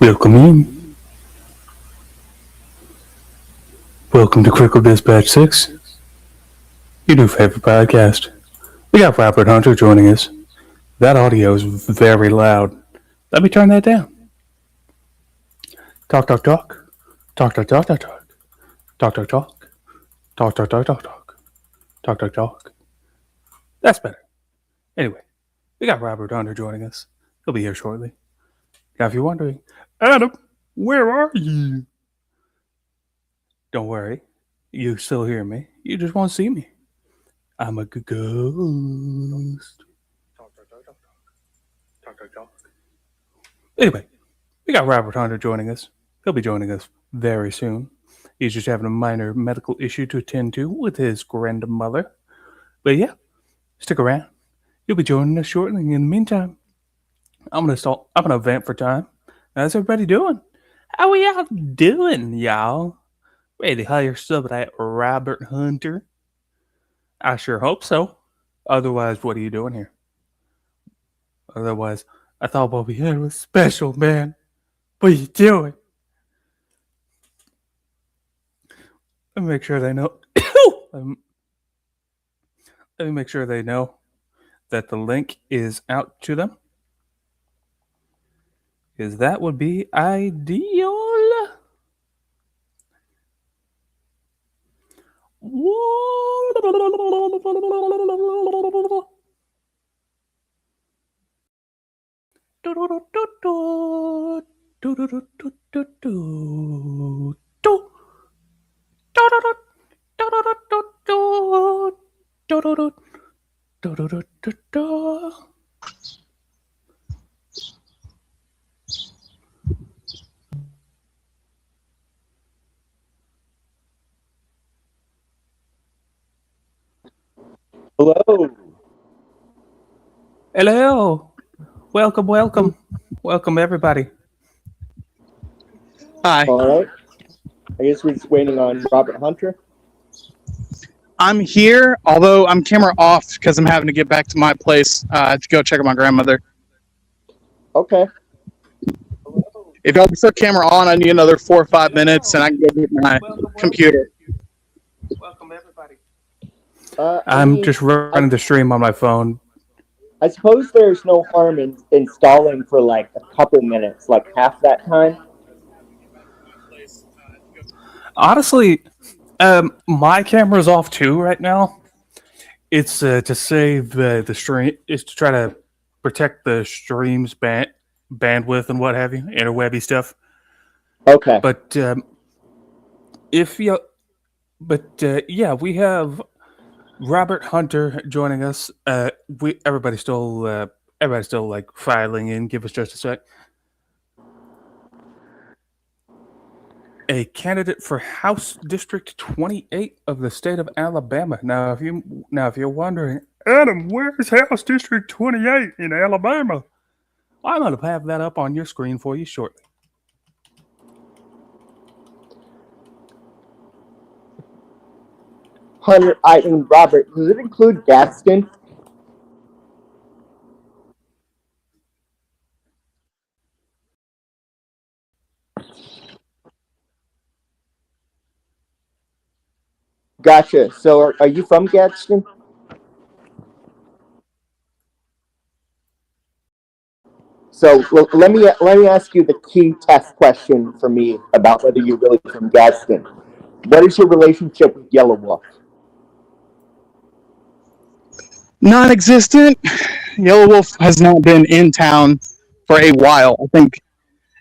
Welcome in. Welcome to Critical Dispatch 6, your new favorite podcast. We got Robert Hunter joining us. That audio is very loud. Let me turn that down. Talk, talk, talk. Talk, talk, talk, talk, talk. Talk, talk, talk. Talk, talk, talk, talk, talk. Talk, talk, talk. That's better. Anyway, we got Robert Hunter joining us. He'll be here shortly. Now, if you're wondering, Adam, where are you? Don't worry. You still hear me. You just won't see me. I'm a ghost. Talk, talk, talk, talk, talk. Talk, talk, talk. Anyway, we got Robert Hunter joining us. He'll be joining us very soon. He's just having a minor medical issue to attend to with his grandmother. But yeah, stick around. He'll be joining us shortly. In the meantime, I'm gonna vamp for time. How's everybody doing? How are y'all doing, y'all? Ready to hire some of that Robert Hunter? I sure hope so. Otherwise, what are you doing here? Otherwise, I thought what we had was special, man. What are you doing? Let me make sure they know. Let me make sure they know that the link is out to them. Because that would be ideal. Hello. Hello. Welcome, everybody. Hi, All right. I guess we're just waiting on Robert Hunter. I'm here, although I'm camera off because I'm having to get back to my place to go check on my grandmother. Okay. If y'all put camera on, I need another 4 or 5 minutes, and I can go get my computer. Welcome, everybody. I'm just running the stream on my phone. I suppose there's no harm in installing for like a couple minutes, like half that time. Honestly, my camera's off too right now. It's to save the stream. It's to try to protect the stream's bandwidth and what have you, interwebby stuff. Okay. But yeah, we have Robert Hunter joining us. Everybody's still like filing in. Give us just a sec. A candidate for House District 28 of the state of Alabama. Now, if you're wondering, Adam, where's House District 28 in Alabama? I'm going to have that up on your screen for you shortly. Hunter, Robert, does it include Gadsden? Gotcha. So are you from Gadsden? So let me ask you the key test question for me about whether you're really from Gadsden. What is your relationship with Yellow Wolf? Non-existent. Yellow Wolf has not been in town for a while. I think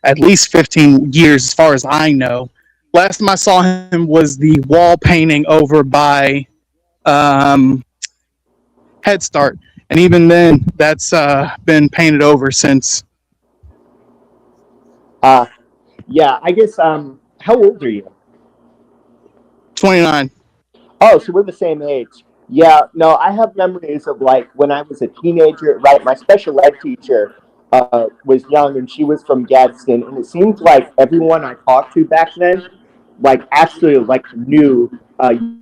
at least 15 years, as far as I know. Last time I saw him was the wall painting over by Head Start, and even then, that's been painted over since. Yeah, I guess. How old are you? 29. Oh, so we're the same age. Yeah, no, I have memories of like when I was a teenager, right? My special ed teacher was young and she was from Gadsden, and it seemed like everyone I talked to back then, like actually like knew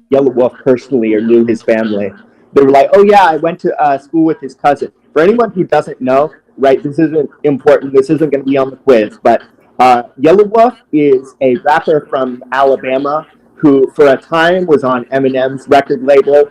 Yellow Wolf personally or knew his family. They were like, oh yeah, I went to school with his cousin. For anyone who doesn't know, right, this isn't important. This isn't going to be on the quiz, but Yellow Wolf is a rapper from Alabama who, for a time, was on Eminem's record label.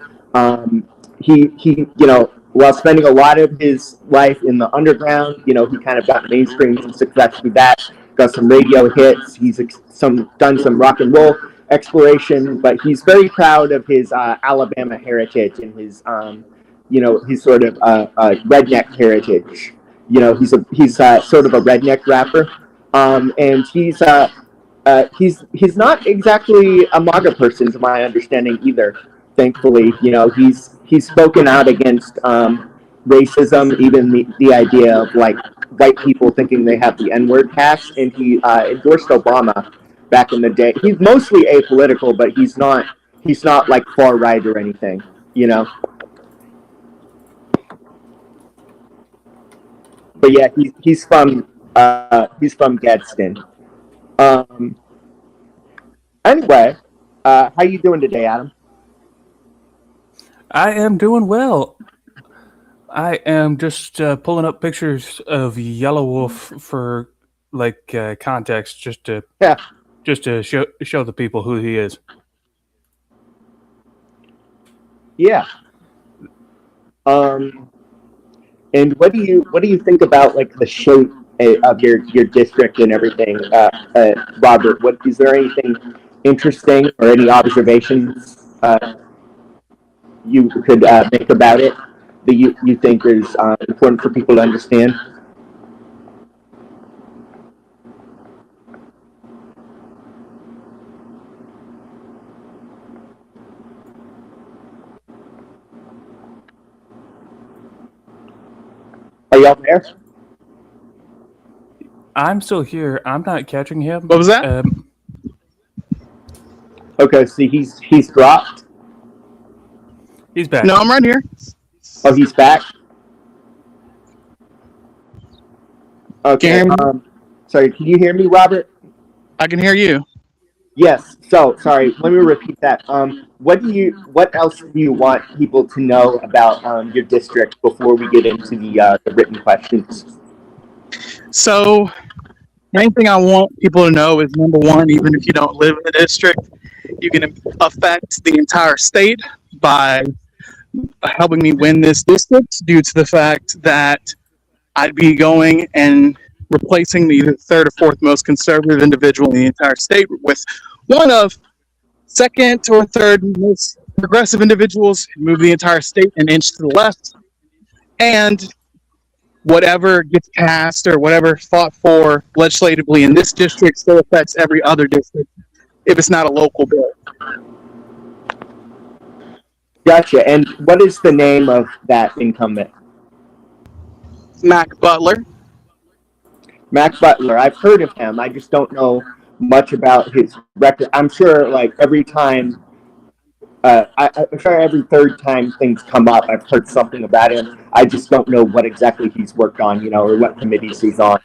While spending a lot of his life in the underground, he kind of got mainstream success through that. Got some radio hits. He's done some rock and roll exploration, but he's very proud of his Alabama heritage and his sort of redneck heritage. He's sort of a redneck rapper, and he's not exactly a MAGA person, to my understanding either. Thankfully, he's spoken out against racism, even the idea of like white people thinking they have the N-word pass, and he endorsed Obama back in the day. He's mostly apolitical, but he's not like far right or anything, But yeah, he's from Gadsden. Anyway, how you doing today, Adam? I am doing well. I am just pulling up pictures of Yellow Wolf for context, just to show the people who he is. Yeah. And what do you think about like the shape of your district and everything, Robert? Is there anything interesting or any observations you could make about it that you think is important for people to understand? Are y'all there? I'm still here. I'm not catching him. What was that? Okay, so he's dropped. He's back. No, I'm right here. Oh, he's back. Okay. Sorry, can you hear me, Robert? I can hear you. Yes. So sorry. Let me repeat that. What else do you want people to know about your district before we get into the written questions? So, main thing I want people to know is, number one, even if you don't live in the district, you can affect the entire state by helping me win this district, due to the fact that I'd be going and replacing the third or fourth most conservative individual in the entire state with one of second or third most progressive individuals, move the entire state an inch to the left, and whatever gets passed or whatever fought for legislatively in this district still affects every other district if it's not a local bill. Gotcha. And what is the name of that incumbent? Mac Butler. Mac Butler. I've heard of him. I just don't know much about his record. I'm sure, like every time, I'm sure every third time things come up, I've heard something about him. I just don't know what exactly he's worked on, or what committees he's on.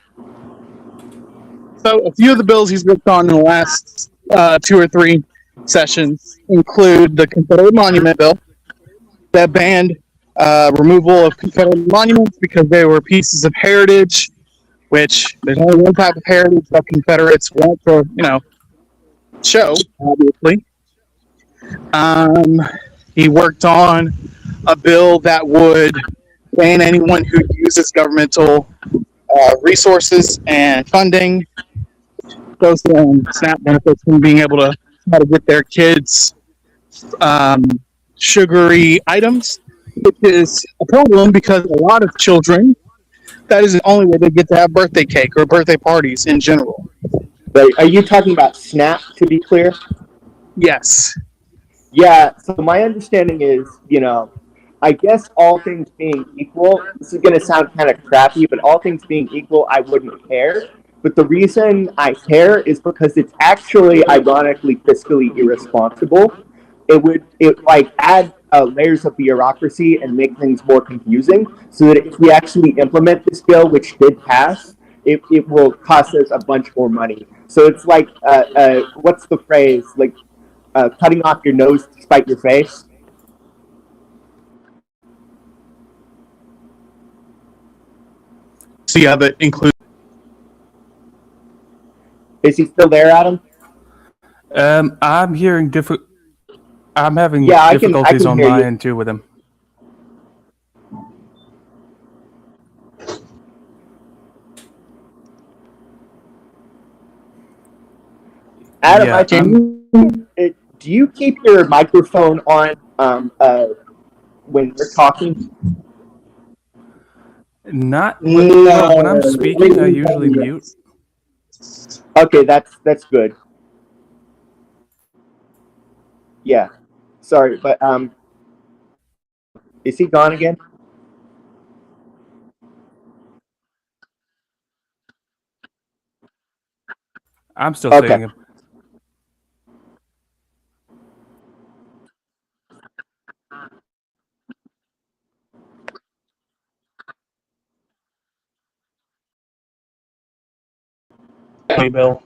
So a few of the bills he's worked on in the last 2 or 3 sessions include the Confederate Monument Bill that banned removal of Confederate monuments because they were pieces of heritage, which there's only one type of heritage that Confederates want to, show, obviously. He worked on a bill that would ban anyone who uses governmental resources and funding, goes to SNAP benefits, from being able to try to get their kids sugary items, which is a problem because a lot of children, that is the only way they get to have birthday cake or birthday parties in general. But are you talking about SNAP, to be clear? Yes. Yeah, so my understanding is, I guess all things being equal, this is going to sound kind of crappy, but all things being equal, I wouldn't care. But the reason I care is because it's actually, ironically, fiscally irresponsible. It would add layers of bureaucracy and make things more confusing, so that if we actually implement this bill, which did pass, it will cost us a bunch more money. So it's like, what's the phrase? Like, cutting off your nose to spite your face. So yeah, that includes. Is he still there, Adam? I'm hearing different. I'm having Yeah, I difficulties can on hear my you. end too with him. Adam, Yeah, do you keep your microphone on when you're talking? not No. when I'm speaking. I usually mute. Okay, that's good. Yeah, sorry, but is he gone again? I'm still Okay. seeing him. Hey, Bill.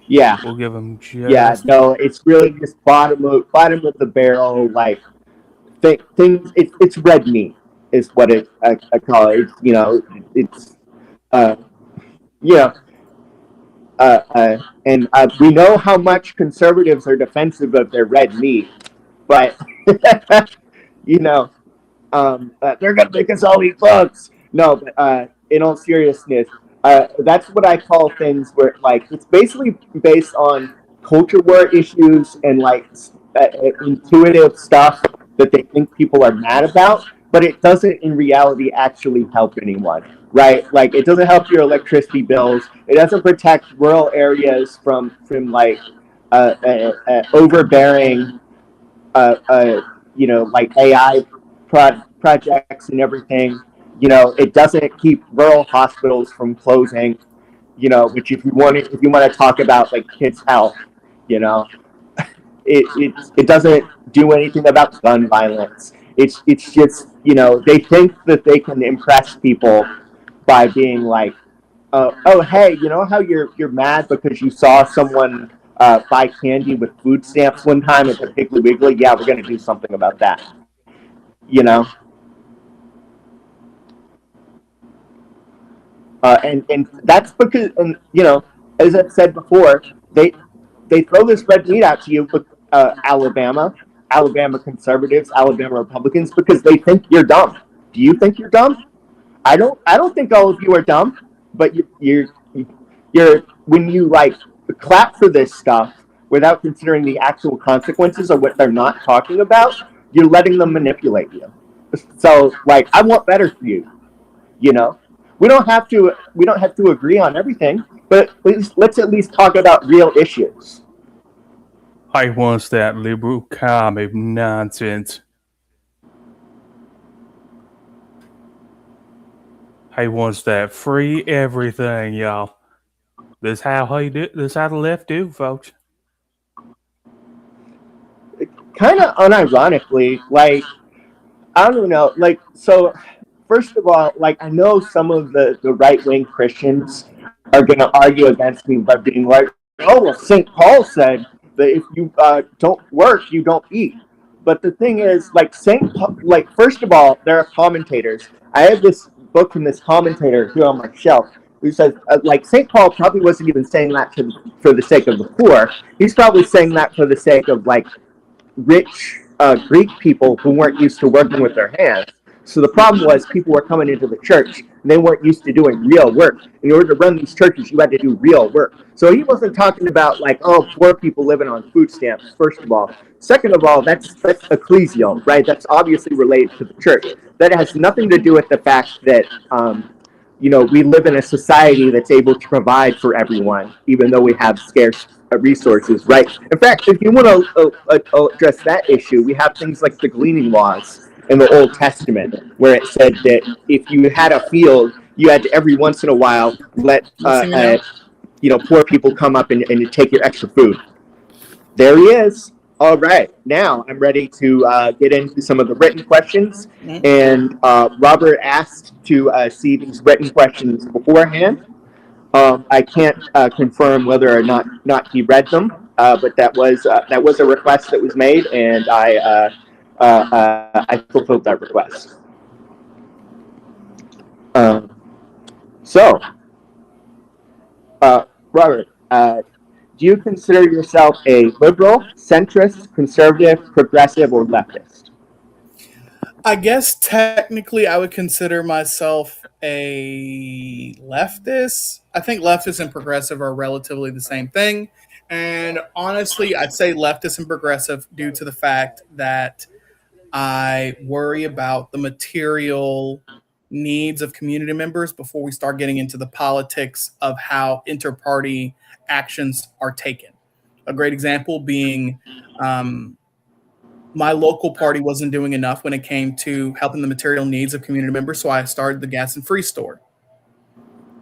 Yeah, We'll give him just. yeah. No, it's really just bottom of the barrel, like things. It's red meat is what I call it. It's uh, yeah. And we know how much conservatives are defensive of their red meat, but you know, they're gonna make us all eat bugs. No, but in all seriousness, that's what I call things where like it's basically based on culture war issues and like intuitive stuff that they think people are mad about, but it doesn't in reality actually help anyone. Right, like it doesn't help your electricity bills. It doesn't protect rural areas from like overbearing like AI projects and everything. It doesn't keep rural hospitals from closing. Which if you want to talk about like kids' health, you know, it doesn't do anything about gun violence. It's just they think that they can impress people by being like, oh hey, you know how you're mad because you saw someone buy candy with food stamps one time at the Piggly Wiggly? Yeah, we're gonna do something about that. You know, and that's because, and as I've said before, they throw this red meat out to you with Alabama conservatives, Alabama Republicans, because they think you're dumb. Do you think you're dumb? I don't think all of you are dumb, but you're when you like clap for this stuff without considering the actual consequences of what they're not talking about, you're letting them manipulate you. So like I want better for you, you know. We don't have to agree on everything, but let's at least talk about real issues. I wants that liberal commie nonsense. I wants that free everything, y'all. This how he do. This how the left do, folks. Kind of unironically, like I don't know, like so. First of all, like I know some of the right wing Christians are going to argue against me by being like, "Oh, well, St. Paul said that if you don't work, you don't eat." But the thing is, like like first of all, there are commentators. I have this book from this commentator here on my shelf who says, like St. Paul probably wasn't even saying that for the sake of the poor. He's probably saying that for the sake of like rich Greek people who weren't used to working with their hands. So the problem was people were coming into the church and they weren't used to doing real work. In order to run these churches, you had to do real work. So he wasn't talking about like, oh, poor people living on food stamps, first of all. Second of all, that's ecclesial, right? That's obviously related to the church. That has nothing to do with the fact that we live in a society that's able to provide for everyone, even though we have scarce resources, right? In fact, if you want to address that issue, we have things like the gleaning laws in the Old Testament, where it said that if you had a field, you had to every once in a while let poor people come up and take your extra food. There he is. All right, now I'm ready to get into some of the written questions. And Robert asked to see these written questions beforehand. I can't confirm whether or not he read them, but that was a request that was made, and I fulfilled that request. So, Robert, Do you consider yourself a liberal, centrist, conservative, progressive, or leftist? I guess technically I would consider myself a leftist. I think leftist and progressive are relatively the same thing. And honestly, I'd say leftist and progressive due to the fact that I worry about the material needs of community members before we start getting into the politics of how inter-party actions are taken. A great example being um, my local party wasn't doing enough when it came to helping the material needs of community members, so I started the Gas and Free store.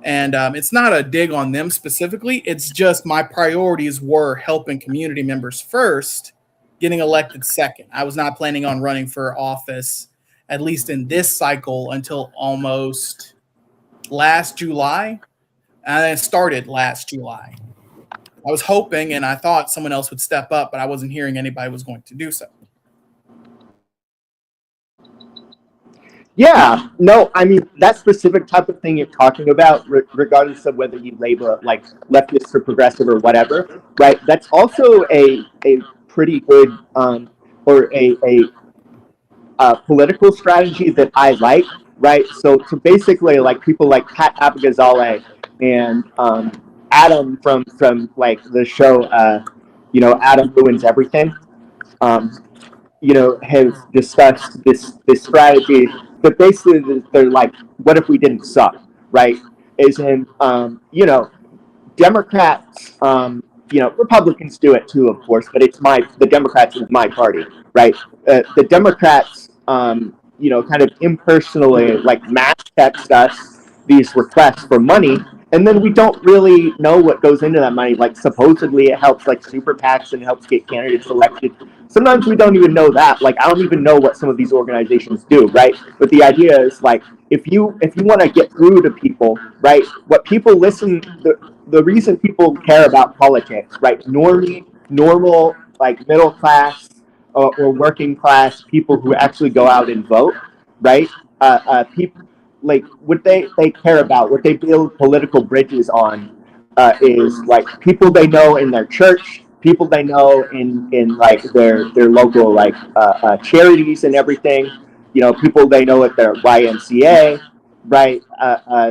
And it's not a dig on them specifically. It's just my priorities were helping community members first, getting elected second. I was not planning on running for office, at least in this cycle, until almost last July. And it started last July. I was hoping and I thought someone else would step up, but I wasn't hearing anybody was going to do so. Yeah, no, I mean, that specific type of thing you're talking about, regardless of whether you label it like leftist or progressive or whatever, right? That's also a pretty good or political strategy that I like, right? So basically, like people like Pat Abigazale and Adam from like the show, Adam Ruins Everything. Has discussed this strategy, but basically they're like, what if we didn't suck, right? Is in, Democrats, Republicans do it too, of course, but the Democrats is my party, right? The Democrats, kind of impersonally, like mass text us these requests for money, and then we don't really know what goes into that money. Like supposedly it helps like super PACs and helps get candidates elected. Sometimes we don't even know that. Like I don't even know what some of these organizations do, right? But the idea is like if you want to get through to people, right? What people listen the reason people care about politics, right? Normal like middle class or working class people who actually go out and vote, right? People like what they care about, what they build political bridges on, is like people they know in their church, people they know in like their local like charities and everything. People they know at their YMCA, right?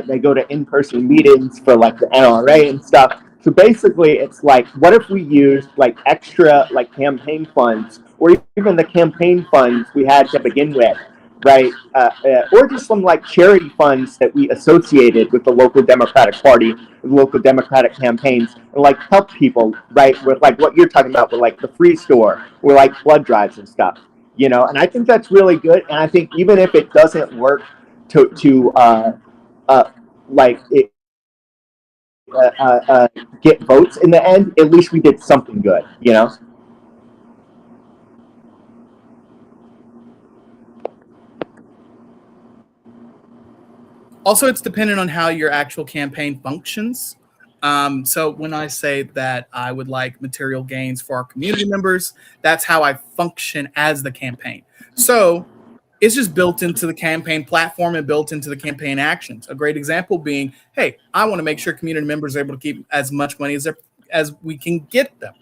They go to in-person meetings for like the NRA and stuff. So basically, it's like, what if we used like extra like campaign funds, or even the campaign funds we had to begin with, right? Or just some like charity funds that we associated with the local Democratic Party, the local Democratic campaigns, and like help people, right? With like what you're talking about, with like the free store, or like blood drives and stuff, And I think that's really good. And I think even if it doesn't work to like it, get votes in the end, at least we did something good. Also, it's dependent on how your actual campaign functions. So when I say that I would like material gains for our community members, that's how I function as the campaign. So it's just built into the campaign platform and built into the campaign actions. A great example being, hey, I want to make sure community members are able to keep as much money as we can get them.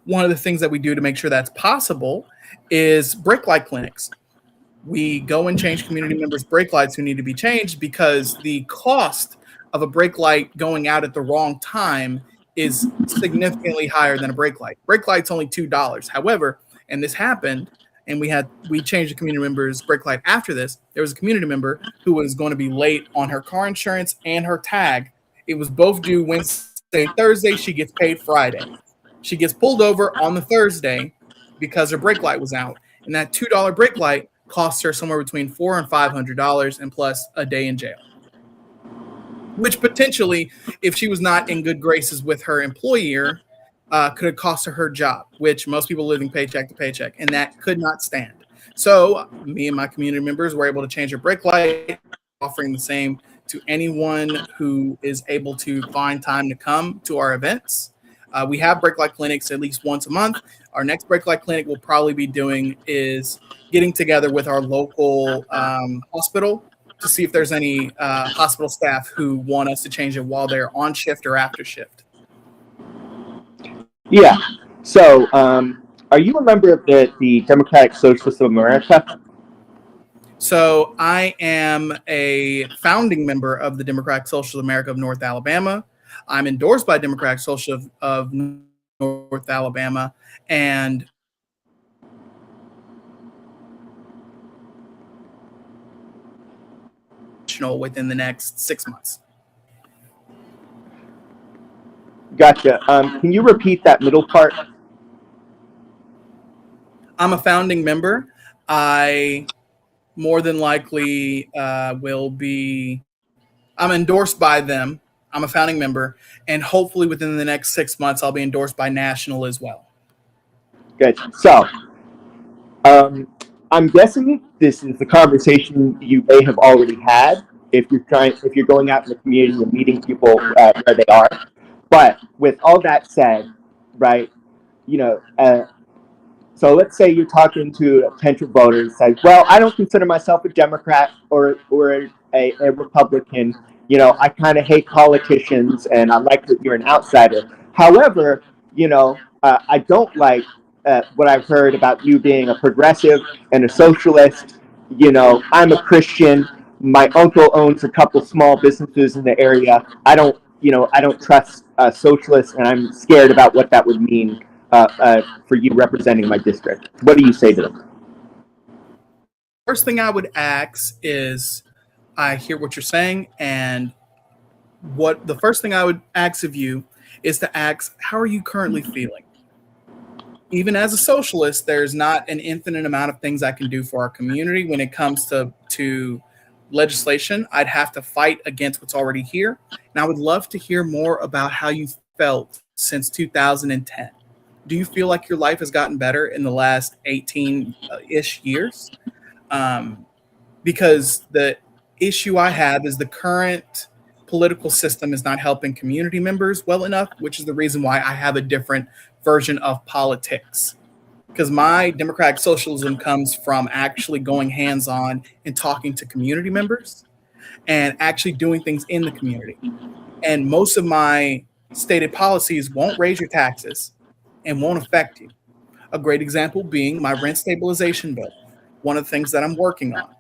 One of the things that we do to make sure that's possible is brake light clinics. We go and change community members' brake lights who need to be changed because the cost of a brake light going out at the wrong time is significantly higher than a brake light. Brake light's only $2. However, and this happened, and we changed the community member's brake light after this. There was a community member who was going to be late on her car insurance and her tag. It was both due Wednesday and Thursday. She gets paid Friday. She gets pulled over on the Thursday because her brake light was out. And that $2 brake light costs her somewhere between $400 and $500 and plus a day in jail. Which potentially, if she was not in good graces with her employer, could have cost her job, which most people living paycheck to paycheck, and that could not stand. So me and my community members were able to change her brake light, offering the same to anyone who is able to find time to come to our events. We have brake light clinics at least once a month. Our next brake light clinic we'll probably be doing is getting together with our local hospital to see if there's any hospital staff who want us to change it while they're on shift or after shift. Yeah. So, are you a member of the Democratic Socialists of America? So I am a founding member of the Democratic Social America of North Alabama. I'm endorsed by Democratic Social of North Alabama, and within the next 6 months. Gotcha. Can you repeat that middle part? I'm a founding member. I more than likely will be. I'm endorsed by them. I'm a founding member, and hopefully within the next 6 months, I'll be endorsed by National as well. Good. So, I'm guessing this is the conversation you may have already had if you're going out in the community and meeting people where they are. But with all that said, right? You know, so let's say you're talking to a potential voter and says, "Well, I don't consider myself a Democrat or a Republican. You know, I kind of hate politicians, and I like that you're an outsider. However, I don't like what I've heard about you being a progressive and a socialist. You know, I'm a Christian. My uncle owns a couple small businesses in the area. I don't trust socialists, and I'm scared about what that would mean for you representing my district." What do you say to them? First thing I would ask is, I hear what you're saying, and what the first thing I would ask of you is to ask, how are you currently feeling? Even as a socialist, there's not an infinite amount of things I can do for our community when it comes to legislation. I'd have to fight against what's already here. And I would love to hear more about how you felt since 2010. Do you feel like your life has gotten better in the last 18-ish years? Because the issue I have is the current political system is not helping community members well enough, which is the reason why I have a different version of politics. Because my democratic socialism comes from actually going hands-on and talking to community members and actually doing things in the community. And most of my stated policies won't raise your taxes and won't affect you. A great example being my rent stabilization bill, one of the things that I'm working on.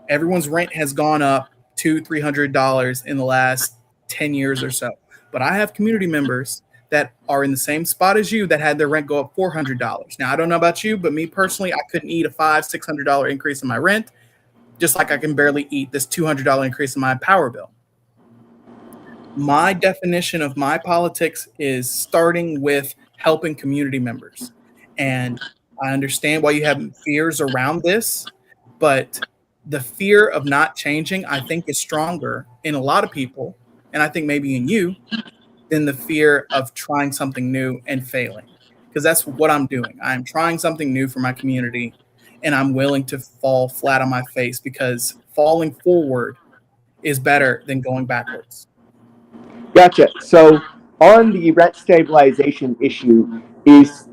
Everyone's rent has gone up $200-$300 in the last 10 years or so. But I have community members that are in the same spot as you that had their rent go up $400. Now, I don't know about you, but me personally, I couldn't eat a $500-$600 increase in my rent, just like I can barely eat this $200 increase in my power bill. My definition of my politics is starting with helping community members. And I understand why you have fears around this, but the fear of not changing, I think, is stronger in a lot of people, and I think maybe in you, than the fear of trying something new and failing. Because that's what I'm doing. I'm trying something new for my community, and I'm willing to fall flat on my face because falling forward is better than going backwards. Gotcha. So on the rent stabilization issue, is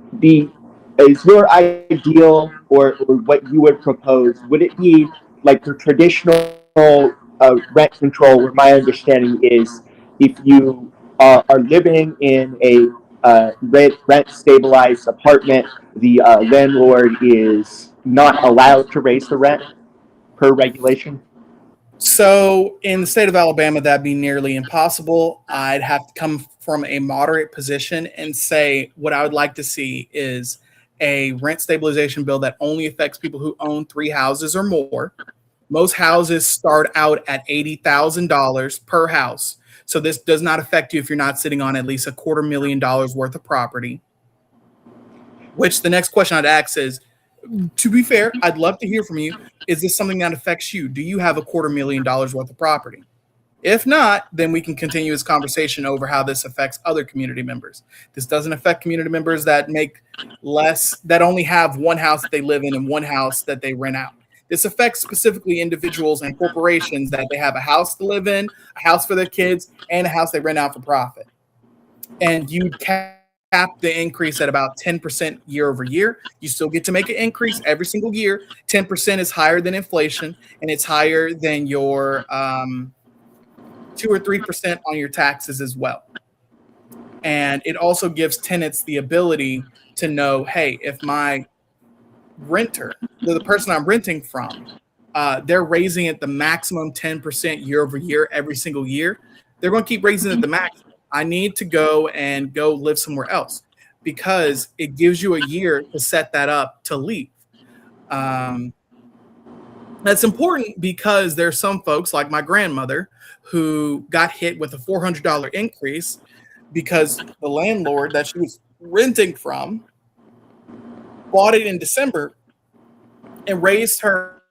your ideal or what you would propose, would it be like the traditional rent control, where my understanding is if you are living in a rent stabilized apartment, the landlord is not allowed to raise the rent per regulation? So in the state of Alabama, that'd be nearly impossible. I'd have to come from a moderate position and say what I would like to see is a rent stabilization bill that only affects people who own 3 houses or more. Most houses start out at $80,000 per house. So this does not affect you if you're not sitting on at least $250,000 worth of property. Which the next question I'd ask is, to be fair, I'd love to hear from you. Is this something that affects you? Do you have $250,000 worth of property? If not, then we can continue this conversation over how this affects other community members. This doesn't affect community members that make less, that only have one house that they live in and one house that they rent out. This affects specifically individuals and corporations that they have a house to live in, a house for their kids, and a house they rent out for profit. And you cap the increase at about 10% year over year. You still get to make an increase every single year. 10% is higher than inflation, and it's higher than your 2 or 3% on your taxes as well. And it also gives tenants the ability to know, hey, if my renter, the person I'm renting from, they're raising it the maximum 10% year over year every single year, they're going to keep raising it the maximum. I need to go live somewhere else, because it gives you a year to set that up to leave. That's important because there's some folks like my grandmother who got hit with a $400 increase because the landlord that she was renting from bought it in December and raised her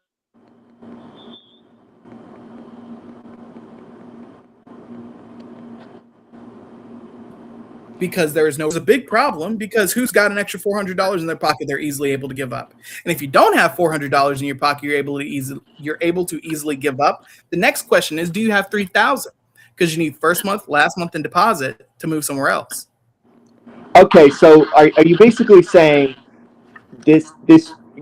because there's a big problem, because who's got an extra $400 in their pocket they're easily able to give up. And if you don't have $400 in your pocket you're able to easily give up, the next question is, do you have $3,000? Because you need first month, last month, and deposit to move somewhere else. Okay, so are you basically saying this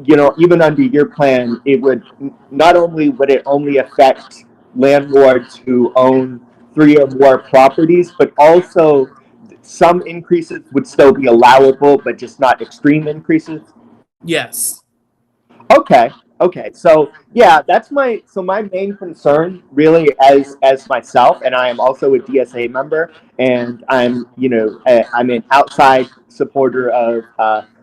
even under your plan, it would not only would it only affect landlords who own 3 or more properties, but also some increases would still be allowable, but just not extreme increases? Yes. Okay. So yeah, that's my main concern really as myself, and I am also a DSA member, and I'm an outside supporter of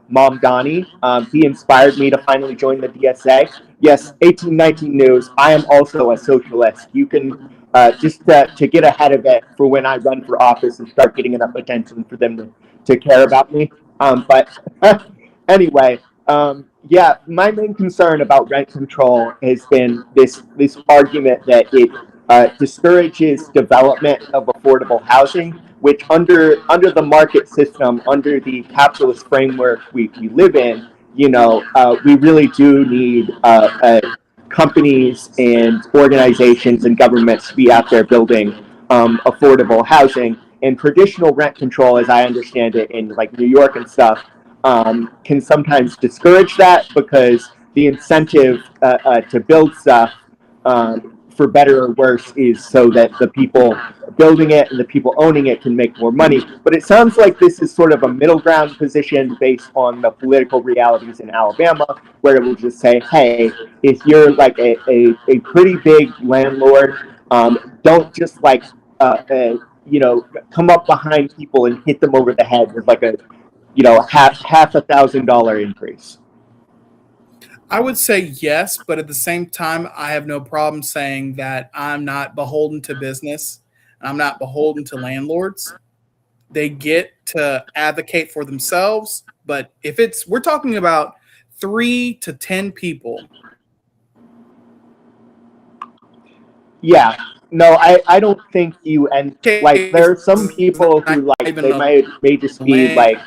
Mom Donnie. He inspired me to finally join the DSA. Yes, 1819 News. I am also a socialist. You can just to get ahead of it for when I run for office and start getting enough attention for them to care about me. But anyway. Yeah, my main concern about rent control has been this argument that it discourages development of affordable housing, which under the market system, under the capitalist framework we live in, we really do need companies and organizations and governments to be out there building affordable housing. And traditional rent control, as I understand it, in like New York and stuff, can sometimes discourage that, because the incentive to build stuff, for better or worse, is so that the people building it and the people owning it can make more money. But it sounds like this is sort of a middle ground position based on the political realities in Alabama, where it will just say, hey, if you're like a pretty big landlord, don't just come up behind people and hit them over the head with like a half $1,000 increase. I would say yes, but at the same time, I have no problem saying that I'm not beholden to business. I'm not beholden to landlords. They get to advocate for themselves, but if we're talking about 3 to 10 people. Yeah, no, I don't think you, and like there are some people who like they may just be like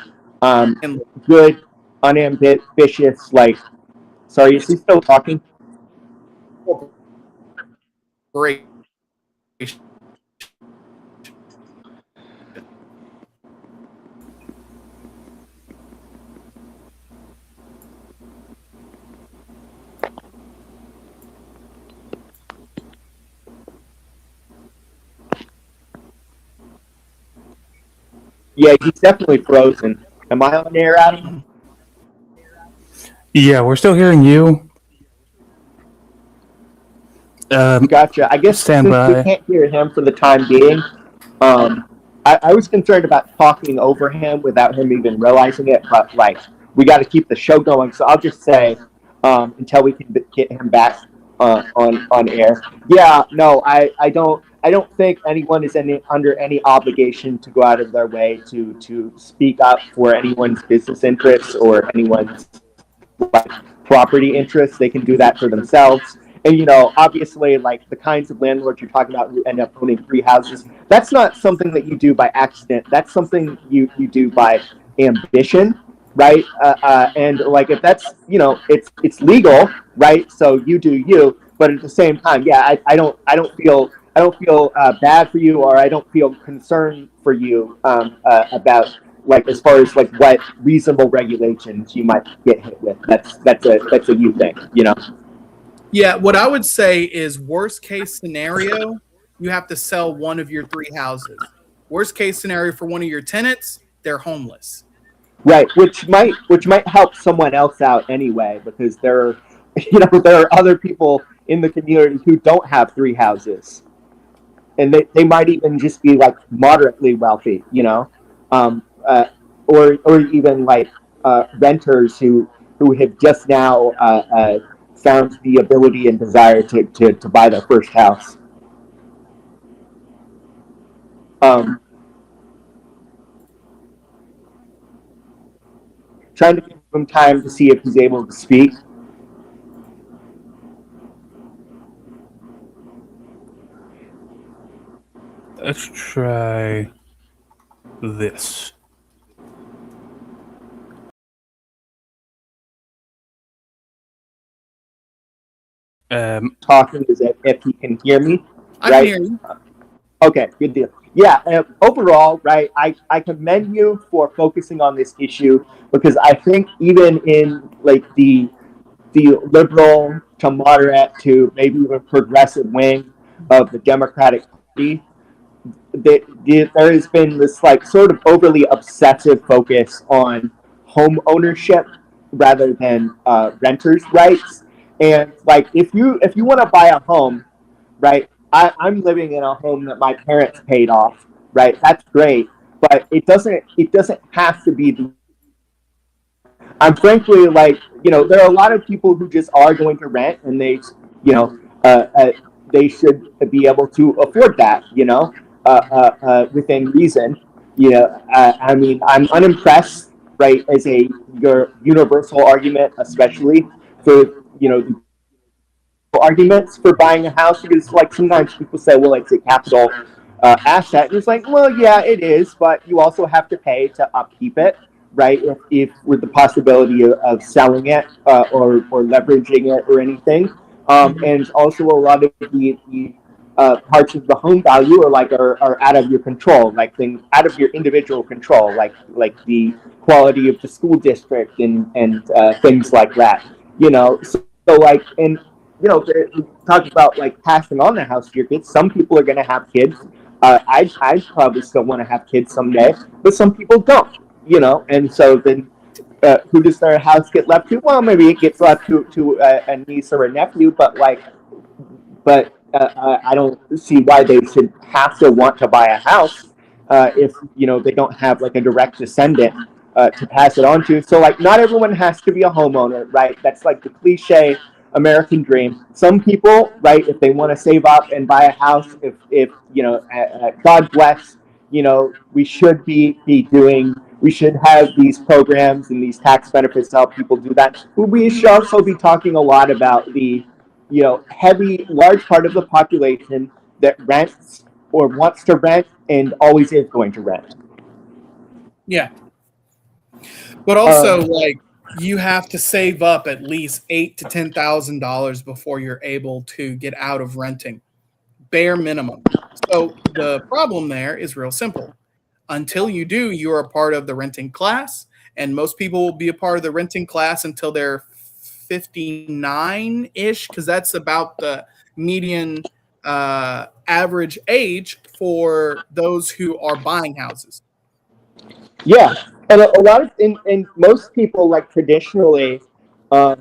good, unambitious, like. Sorry, is he still talking? Great. Yeah, he's definitely frozen. Am I on air, Adam? Yeah, we're still hearing you. Gotcha. I guess since we can't hear him for the time being, I was concerned about talking over him without him even realizing it, but like we got to keep the show going. So I'll just say until we can get him back on air. Yeah, no, I don't think anyone is under any obligation to go out of their way to speak up for anyone's business interests or anyone's property interests. They can do that for themselves. And obviously, like the kinds of landlords you're talking about who end up owning 3 houses, that's not something that you do by accident. That's something you do by ambition, right? And like if that's it's legal, right? So you do you. But at the same time, yeah, I don't feel bad for you, or I don't feel concerned for you about like as far as like what reasonable regulations you might get hit with. That's a you thing, Yeah, what I would say is worst case scenario, you have to sell one of your 3 houses. Worst case scenario for one of your tenants, they're homeless. Right, which might help someone else out anyway, because there are, there are other people in the community who don't have three houses, and they might even just be like moderately wealthy, or even like renters who have just now found the ability and desire to buy their first house. Trying to give him time to see if he's able to speak. Let's try this. Talking is if he can hear me. I Right? can hear you. Okay, good deal. Yeah, overall, right, I commend you for focusing on this issue, because I think even in like the liberal to moderate to maybe even progressive wing of the Democratic Party, there has been this like sort of overly obsessive focus on home ownership rather than renters' rights. And like if you want to buy a home, right? I'm living in a home that my parents paid off, right? That's great, but it doesn't have to be the. I'm frankly like, there are a lot of people who just are going to rent, and you know they should be able to afford that, within reason. I mean, I'm unimpressed, right, as your universal argument, especially for the arguments for buying a house, because like sometimes people say, well, it's a capital asset, and it's like, well, yeah, it is, but you also have to pay to upkeep it, right? If with the possibility of selling it or leveraging it or anything, and also a lot of the parts of the home value are out of your control, like things out of your individual control, like the quality of the school district and things like that. So like, and we talk about like passing on the house to your kids. Some people are going to have kids. I probably still want to have kids someday, but some people don't. And so then who does their house get left to? Well, maybe it gets left to a niece or a nephew, but I don't see why they should have to want to buy a house if they don't have like a direct descendant to pass it on to. So like, not everyone has to be a homeowner, right? That's like the cliche American dream. Some people, right, if they want to save up and buy a house, if God bless, we should we should have these programs and these tax benefits to help people do that. But we should also be talking a lot about the large part of the population that rents or wants to rent and always is going to rent. Yeah. But also, like, you have to save up at least $8,000 to $10,000 before you're able to get out of renting, bare minimum. So the problem there is real simple. Until you do, you are a part of the renting class, and most people will be a part of the renting class until they're 59-ish, because that's about the median average age for those who are buying houses. Yeah, and a lot of and most people like traditionally, for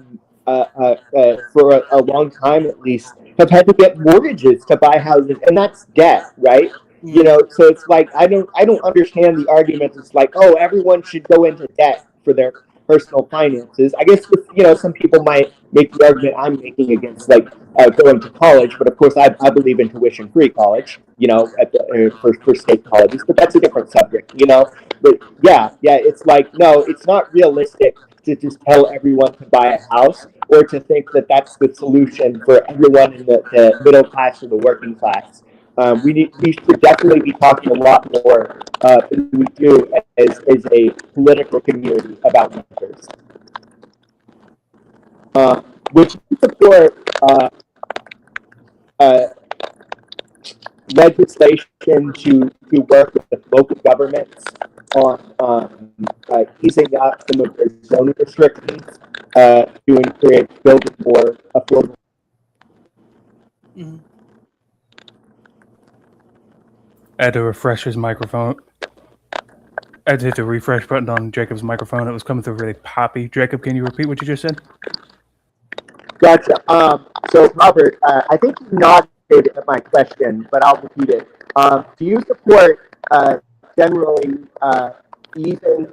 a long time at least, have had to get mortgages to buy houses, and that's debt, right? So it's like I don't understand the argument. It's like, oh, everyone should go into debt for their personal finances. I guess some people might make the argument I'm making against like going to college, but of course I believe in tuition-free college, at the for state colleges, but that's a different subject, But yeah, it's like, no, it's not realistic to just tell everyone to buy a house, or to think that that's the solution for everyone in the middle class or the working class. We should definitely be talking a lot more than we do as a political community about renters. Which support legislation to work with local governments on easing up some of their zoning restrictions to encourage building more affordable. I had to refresh his microphone. I had to hit the refresh button on Jacob's microphone. It was coming through really poppy. Jacob, can you repeat what you just said? Gotcha. So Robert, I think you nodded at my question, but I'll repeat it. Do you support generally easing,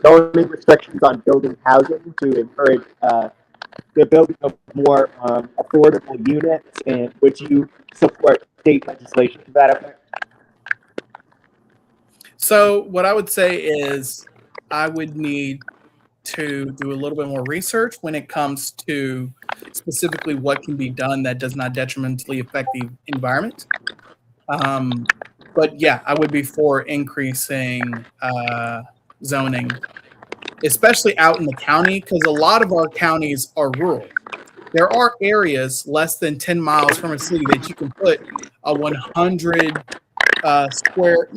zoning restrictions on building housing to encourage the building of more affordable units, and would you support state legislation to that effect? So what I would say is I would need to do a little bit more research when it comes to specifically what can be done that does not detrimentally affect the environment. But yeah, I would be for increasing zoning, especially out in the county, because a lot of our counties are rural. There are areas less than 10 miles from a city that you can put a 100 not square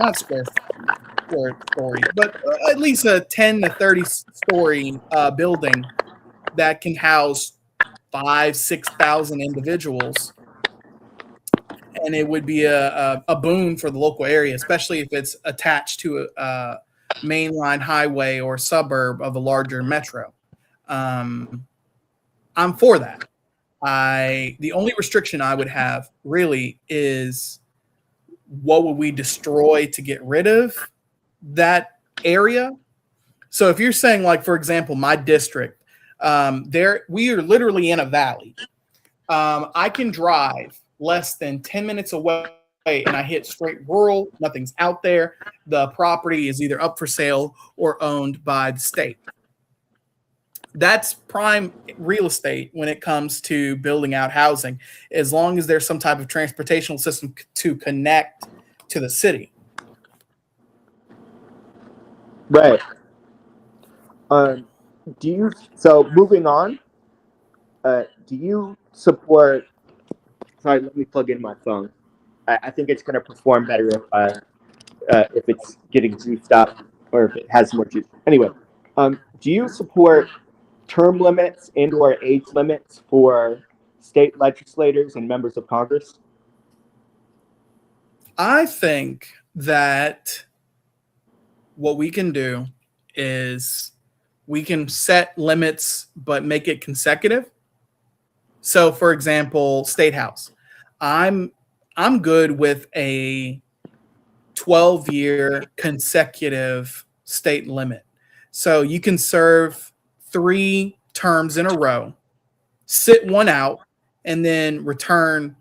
story, but at least a 10 to 30 story building that can house 5,000-6,000 individuals. And it would be a boon for the local area, especially if it's attached to a mainline highway or suburb of a larger metro. I'm for that. The only restriction I would have really is what would we destroy to get rid of that area. So if you're saying, like, for example, my district, we are literally in a valley. I can drive less than 10 minutes away and I hit straight rural. Nothing's out there. The property is either up for sale or owned by the state. That's prime real estate when it comes to building out housing, as long as there's some type of transportation system to connect to the city. Right. So moving on, do you support, sorry, let me plug in my phone. I think it's going to perform better if it's getting juiced up or if it has more juice. Anyway, do you support term limits and or age limits for state legislators and members of Congress? I think that what we can do is we can set limits but make it consecutive. So for example, State House. I'm good with a 12-year consecutive state limit. So you can serve 3 terms in a row, sit one out, and then return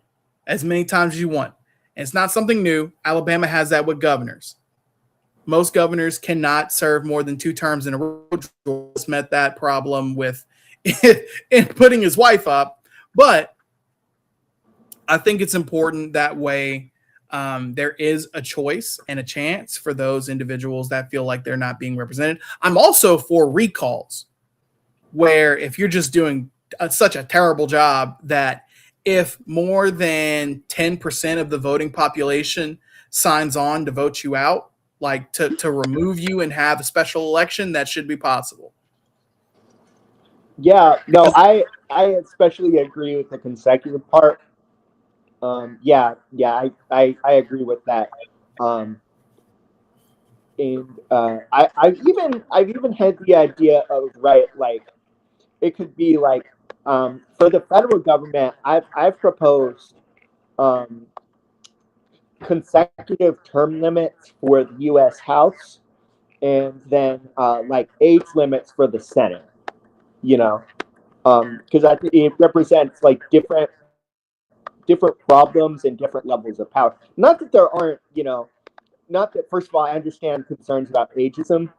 as many times as you want. And it's not something new. Alabama has that with governors. Most governors cannot serve more than 2 terms in a row. George met that problem with in putting his wife up. But I think it's important that way. There is a choice and a chance for those individuals that feel like they're not being represented. I'm also for recalls, where if you're just doing such a terrible job that if more than 10% of the voting population signs on to vote you out, like to remove you and have a special election, that should be possible. Yeah, no, I especially agree with the consecutive part. I agree with that. I've even had the idea of, right, like it could be like for the federal government, I've proposed consecutive term limits for the U.S. House, and then like age limits for the Senate. Because I think it represents like different problems and different levels of power. Not that there aren't, not that, first of all, I understand concerns about ageism.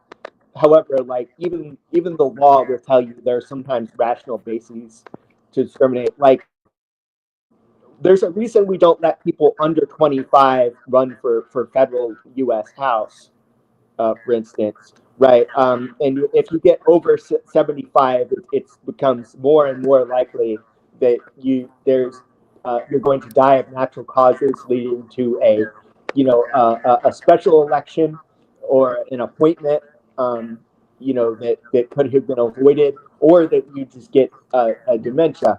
However, like even the law will tell you there are sometimes rational bases to discriminate. Like there's a reason we don't let people under 25 run for federal U.S. House, for instance, right? And if you get over 75, it becomes more and more likely that you're going to die of natural causes, leading to a special election or an appointment, that could have been avoided, or that you just get a dementia.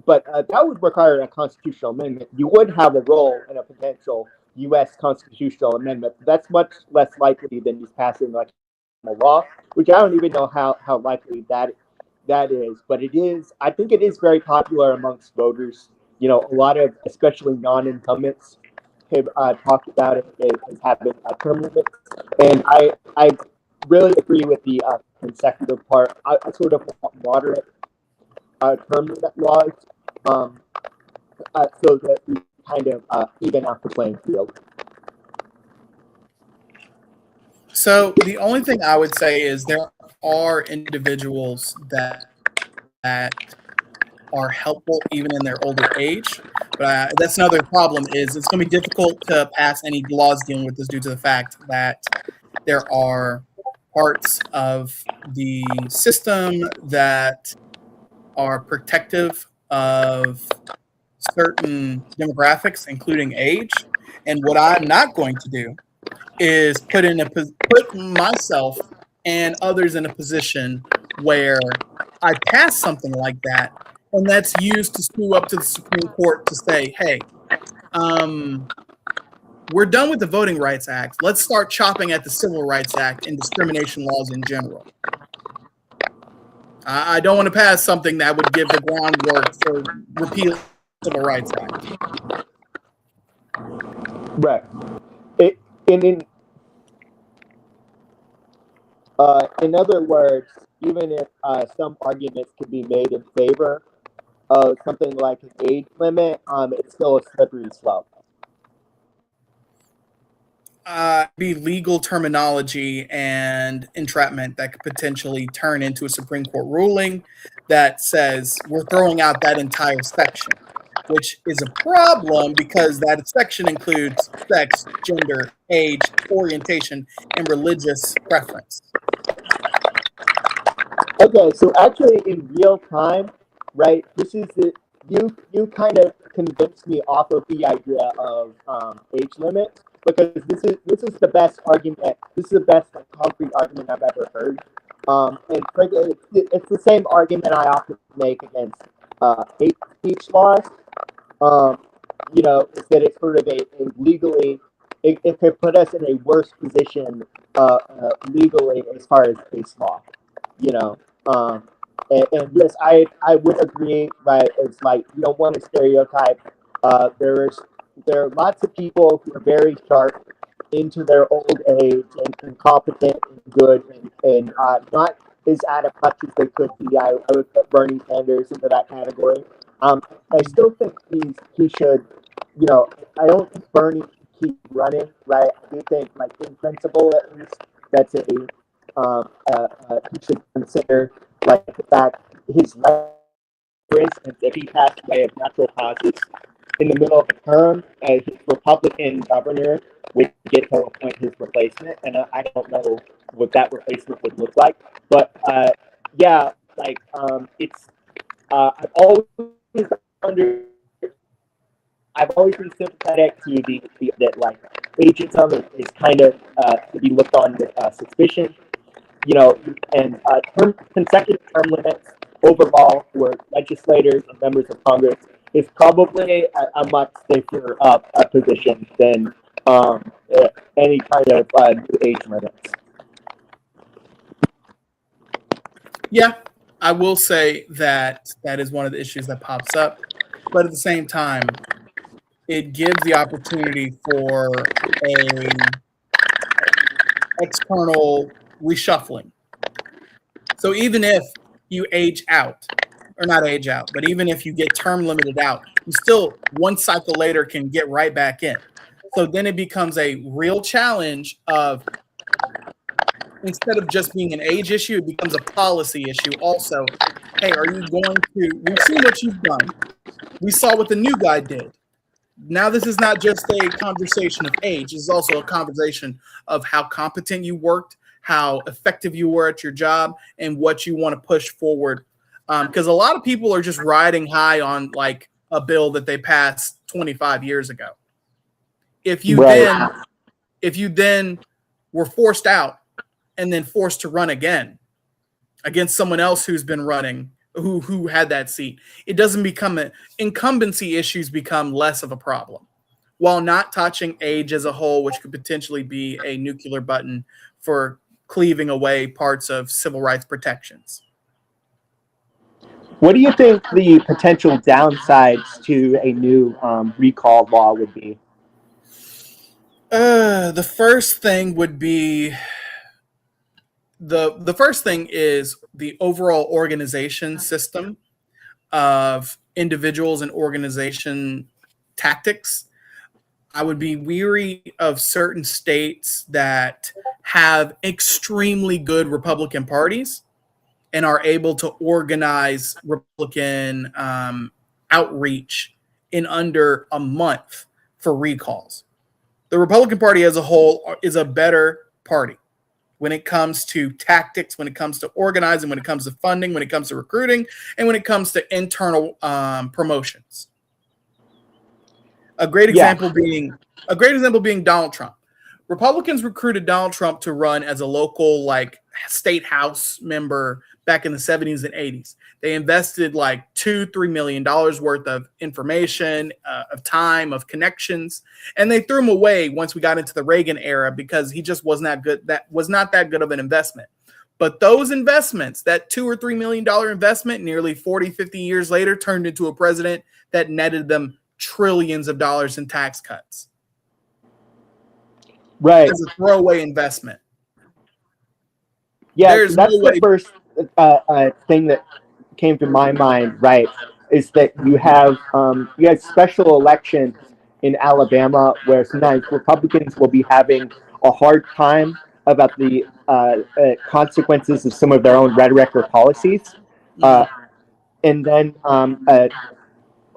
but that would require a constitutional amendment. You would have a role in a potential U.S. constitutional amendment. That's much less likely than just passing like a law, which I don't even know how likely that is. But it is. I think it is very popular amongst voters. You know, a lot of, especially non-incumbents, have talked about it as having a term limit, and I really agree with the consecutive part. I sort of want moderate term limit laws, so that we kind of even out the playing field. So the only thing I would say is there are individuals that are helpful even in their older age, but that's another problem. Is it's going to be difficult to pass any laws dealing with this due to the fact that there are parts of the system that are protective of certain demographics, including age. And what I'm not going to do is put myself and others in a position where I pass something like that, and that's used to sue up to the Supreme Court to say, hey, we're done with the Voting Rights Act. Let's start chopping at the Civil Rights Act and discrimination laws in general. I don't want to pass something that would give the groundwork for repealing the Civil Rights Act. Right. In other words, even if some arguments could be made in favor of something like an age limit, it's still a slippery slope. Be legal terminology and entrapment that could potentially turn into a Supreme Court ruling that says we're throwing out that entire section, which is a problem because that section includes sex, gender, age, orientation, and religious preference. Okay, so actually in real time, right, this is it. You kind of convinced me off of the idea of age limit, because this is the best argument. This is the best concrete argument I've ever heard. And frankly, it's the same argument I often make against hate speech laws. You know, is that it's sort of a legally, it could put us in a worse position legally as far as case law. You know, and yes, I would agree. Right, it's like you don't want to stereotype. There are lots of people who are very sharp into their old age and competent and good and not as out of touch as they could be. I would put Bernie Sanders into that category. I still think he should, you know, I don't think Bernie should keep running, right? I do think, like, in principle at least, that's he should consider, like, the fact his life, for instance, if he passed away of natural causes in the middle of the term, his Republican governor would get to appoint his replacement, and I don't know what that replacement would look like, but yeah, like it's I've always been sympathetic to the that like ageism is kind of to be looked on with suspicion, you know, and consecutive term limits overall for legislators and members of Congress is probably a much safer position than any kind of age limits. Yeah, I will say that is one of the issues that pops up, but at the same time, it gives the opportunity for a external reshuffling. So even if you age out, or not age out, but even if you get term limited out, you still one cycle later can get right back in. So then it becomes a real challenge of, instead of just being an age issue, it becomes a policy issue also. Hey, are you going to, we've seen what you've done. We saw what the new guy did. Now this is not just a conversation of age, it's also a conversation of how competent you worked, how effective you were at your job, and what you want to push forward. Because a lot of people are just riding high on like a bill that they passed 25 years ago. If you then were forced out and then forced to run again against someone else who's been running who had that seat. It doesn't become incumbency issues become less of a problem, while not touching age as a whole, which could potentially be a nuclear button for cleaving away parts of civil rights protections. What do you think the potential downsides to a new recall law would be? The first thing would be the first thing is the overall organization system of individuals and organization tactics. I would be weary of certain states that have extremely good Republican parties and are able to organize Republican outreach in under a month for recalls. The Republican Party as a whole is a better party when it comes to tactics, when it comes to organizing, when it comes to funding, when it comes to recruiting, and when it comes to internal promotions. A great example being Donald Trump. Republicans recruited Donald Trump to run as a local state house member back in the 70s and 80s. They invested like $2-3 million worth of information, of time, of connections, and they threw him away once we got into the Reagan era because he just was not good. That was not that good of an investment. But those investments, that $2 or $3 million investment, nearly 40, 50 years later, turned into a president that netted them trillions of dollars in tax cuts. Right. As a throwaway investment. Yeah, There's that's no the first thing that came to my mind, right, is that you have special elections in Alabama where sometimes Republicans will be having a hard time about the consequences of some of their own rhetoric or policies. And then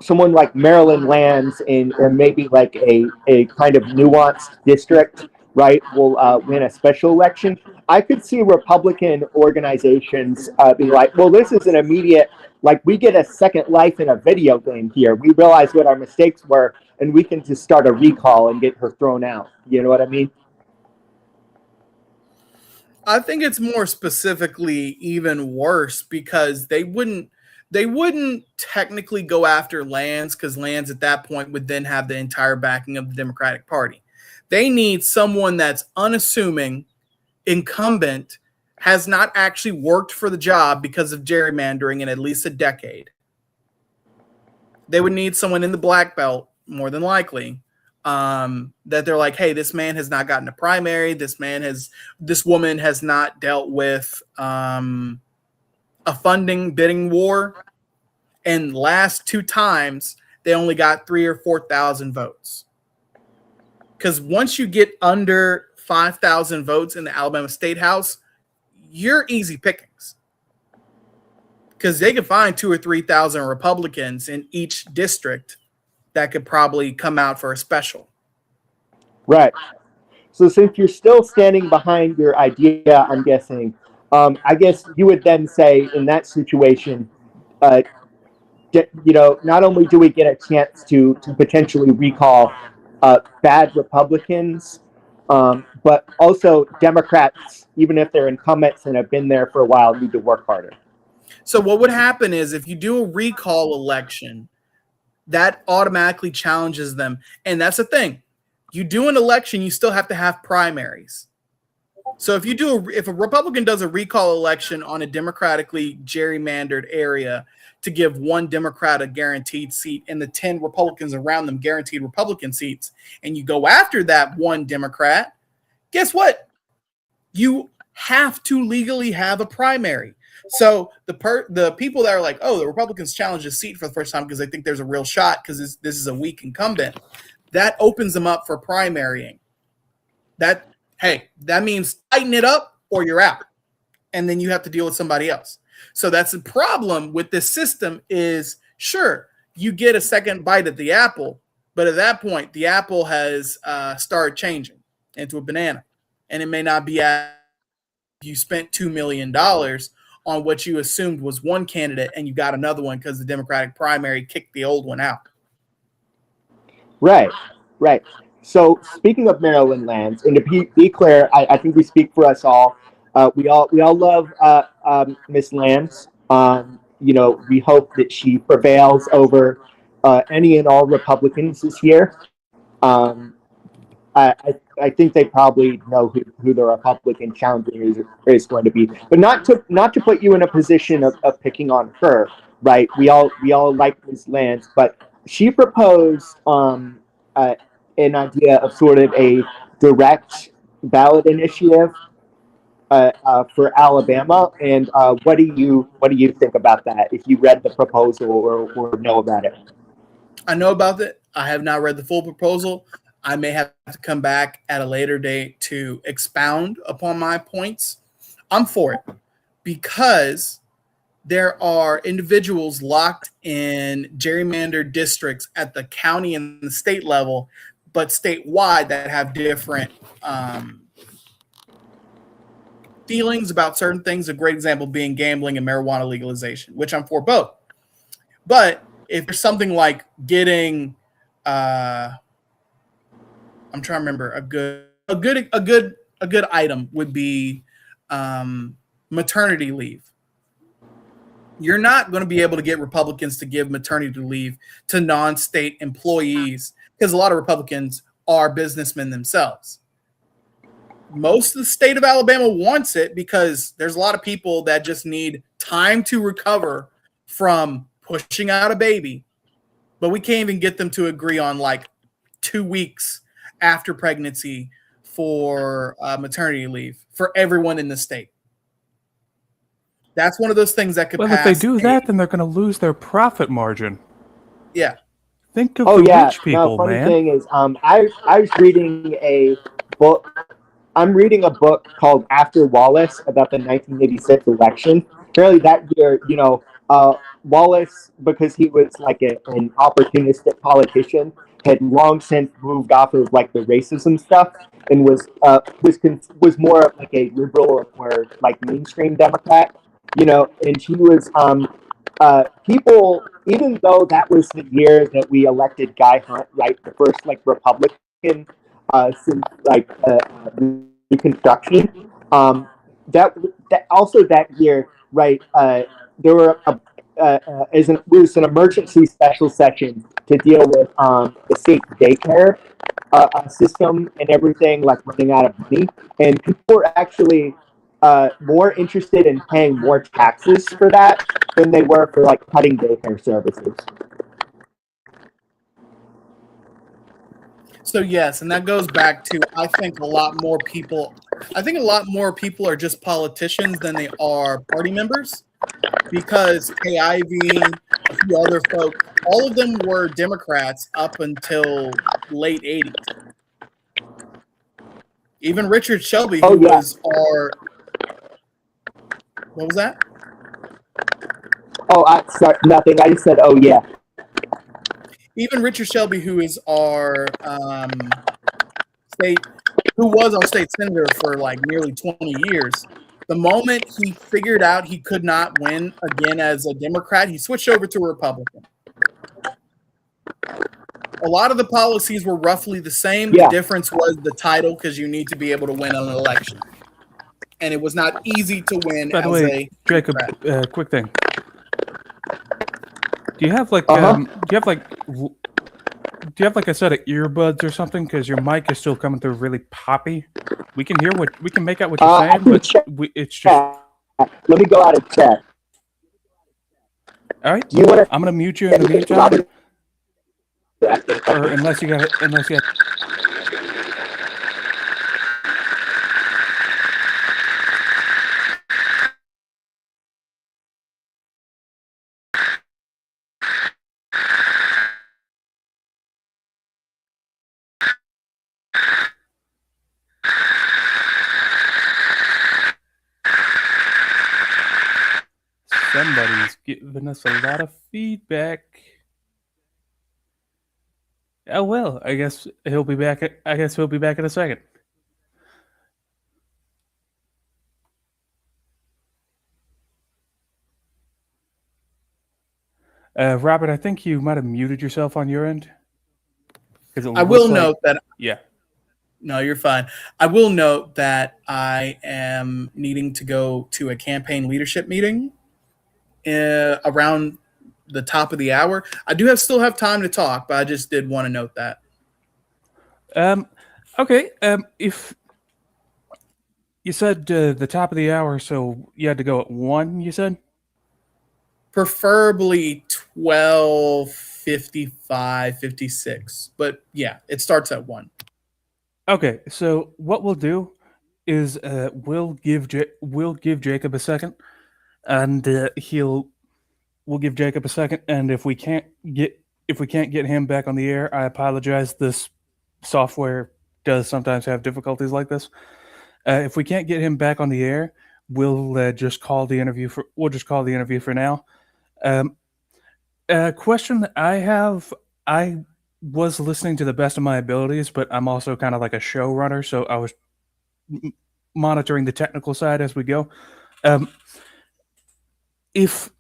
someone like Maryland lands in maybe like a kind of nuanced district, right, will win a special election. I could see Republican organizations be like, well, this is an immediate, like, we get a second life in a video game here. We realize what our mistakes were, and we can just start a recall and get her thrown out. You know what I mean? I think it's more specifically even worse because they wouldn't technically go after Lands because Lands at that point would then have the entire backing of the Democratic Party. They need someone that's unassuming, incumbent, has not actually worked for the job because of gerrymandering in at least a decade. They would need someone in the black belt, more than likely, that they're like, hey, this man has not gotten a primary. This woman has not dealt with a funding bidding war. And last 2 times, they only got 3,000 or 4,000 votes. Because once you get under 5,000 votes in the Alabama State House, you're easy pickings. Because they could find 2,000 or 3,000 Republicans in each district that could probably come out for a special. Right. So since you're still standing behind your idea, I'm guessing, I guess you would then say in that situation, not only do we get a chance to potentially recall bad Republicans, but also Democrats, even if they're incumbents and have been there for a while, need to work harder. So what would happen is if you do a recall election, that automatically challenges them. And that's the thing. You do an election, you still have to have primaries. So if a Republican does a recall election on a democratically gerrymandered area to give one Democrat a guaranteed seat and the 10 Republicans around them guaranteed Republican seats, and you go after that one Democrat, guess what? You have to legally have a primary. So the people that are like, oh, the Republicans challenged a seat for the first time because they think there's a real shot because this is a weak incumbent, that opens them up for primarying. That means tighten it up or you're out. And then you have to deal with somebody else. So that's the problem with this system is, sure, you get a second bite at the apple, but at that point, the apple has started changing into a banana. And it may not be you spent $2 million on what you assumed was one candidate and you got another one because the Democratic primary kicked the old one out. Right. So speaking of Maryland lands, and to be clear, I think we speak for us all. We all love Miss Lands. we hope that she prevails over any and all Republicans this year. I think they probably know who the Republican challenger is going to be, but not to put you in a position of picking on her, right? We all like Ms. Lance, but she proposed an idea of sort of a direct ballot initiative for Alabama, and what do you think about that? If you read the proposal or know about it? I know about it. I have not read the full proposal. I may have to come back at a later date to expound upon my points. I'm for it because there are individuals locked in gerrymandered districts at the county and the state level, but statewide that have different feelings about certain things. A great example being gambling and marijuana legalization, which I'm for both. But if there's something like getting I'm trying to remember a good item would be maternity leave. You're not going to be able to get Republicans to give maternity leave to non-state employees because a lot of Republicans are businessmen themselves. Most of the state of Alabama wants it because there's a lot of people that just need time to recover from pushing out a baby, but we can't even get them to agree on like 2 weeks after pregnancy for maternity leave for everyone in the state. That's one of those things that could pass. If they do that, then they're going to lose their profit margin. Yeah. Think of the rich people, funny man. thing is, I was reading a book. I'm reading a book called After Wallace about the 1986 election. Apparently that year, Wallace, because he was like an opportunistic politician, had long since moved off of like the racism stuff and was more like a liberal or like mainstream Democrat, and he was people, even though that was the year that we elected Guy Hunt, right, the first like Republican since like Reconstruction, that also that year, right, there were it was an emergency special session to deal with the state daycare system and everything, like running out of money, and people were actually more interested in paying more taxes for that than they were for like cutting daycare services. So yes, and that goes back to I think a lot more people are just politicians than they are party members, because Kay Ivey, a few other folks, all of them were Democrats up until late 80s. Even Richard Shelby, who was our what was that? Oh, sorry, nothing. I just said, oh yeah. Even Richard Shelby, who is our state senator for like nearly 20 years, the moment he figured out he could not win again as a Democrat, he switched over to a Republican. A lot of the policies were roughly the same. Yeah. The difference was the title, because you need to be able to win an election. And it was not easy to win. By the as way, a Jacob, Democrat. quick thing. Do you have like a set of earbuds or something? Because your mic is still coming through really poppy. We can make out what you're saying, but it's just. Let me go out and check. All right. I'm gonna mute you in the meantime. Or unless you got. Somebody's giving us a lot of feedback. Oh well, I guess he'll be back in a second. Robert, I think you might have muted yourself on your end. I will note that. Yeah. No, you're fine. I will note that I am needing to go to a campaign leadership meeting around the top of the hour. I do still have time to talk, but I just did want to note that. Okay. If you said the top of the hour, so you had to go at 1, you said? Preferably 12:55, 56. But yeah, it starts at 1. Okay, so what we'll do is we'll give Jacob a second, and we'll give Jacob a second, and if we can't get him back on the air, I apologize. This software does sometimes have difficulties like this. If we can't get him back on the air, we'll just call the interview for now. Question that I have, I was listening to the best of my abilities, but I'm also kind of like a showrunner, so I was monitoring the technical side as we go. If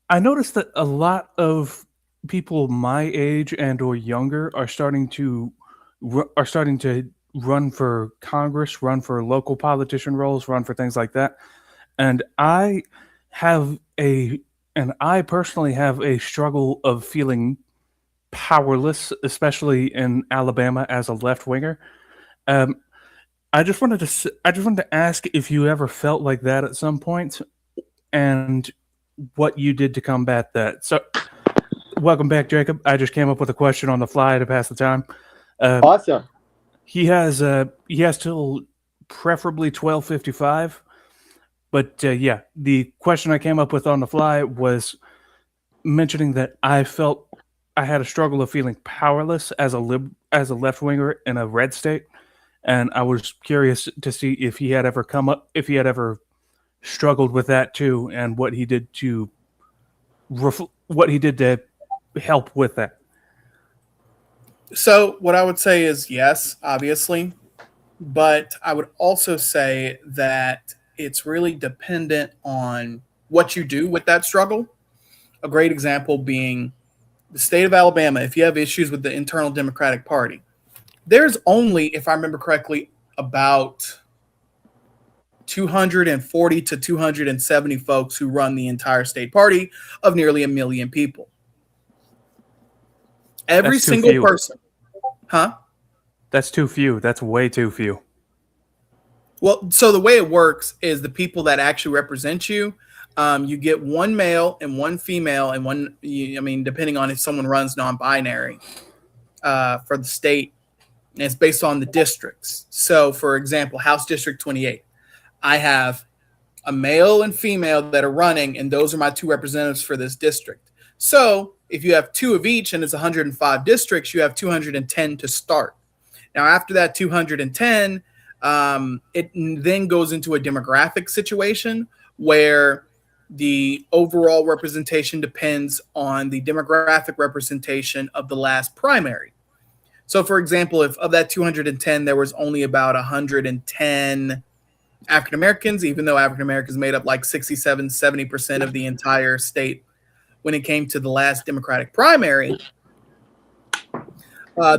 I noticed that a lot of people my age and or younger are starting to run for Congress, run for local politician roles, run for things like that, and I personally have a struggle of feeling powerless, especially in Alabama as a left winger. I just wanted to ask if you ever felt like that at some point, and what you did to combat that. So, welcome back, Jacob. I just came up with a question on the fly to pass the time. Awesome. He has till preferably 12:55. But yeah, the question I came up with on the fly was mentioning that I felt I had a struggle of feeling powerless as a left winger in a red state, and I was curious to see if he had ever struggled with that too, and what he did to help with that. So what I would say is yes, obviously, but I would also say that it's really dependent on what you do with that struggle. A great example being the state of Alabama. If you have issues with the internal Democratic Party, there's only, if I remember correctly, about 240 to 270 folks who run the entire state party of nearly 1 million people. Every single person. Huh? That's too few. That's way too few. Well, so the way it works is the people that actually represent you, you get one male and one female and one, depending on if someone runs non-binary for the state, and it's based on the districts. So, for example, House District 28, I have a male and female that are running, and those are my 2 representatives for this district. So if you have 2 of each and it's 105 districts, you have 210 to start. Now, after that 210, it then goes into a demographic situation where the overall representation depends on the demographic representation of the last primary. So, for example, if of that 210, there was only about 110 African Americans, even though African Americans made up like 67, 70% of the entire state when it came to the last Democratic primary,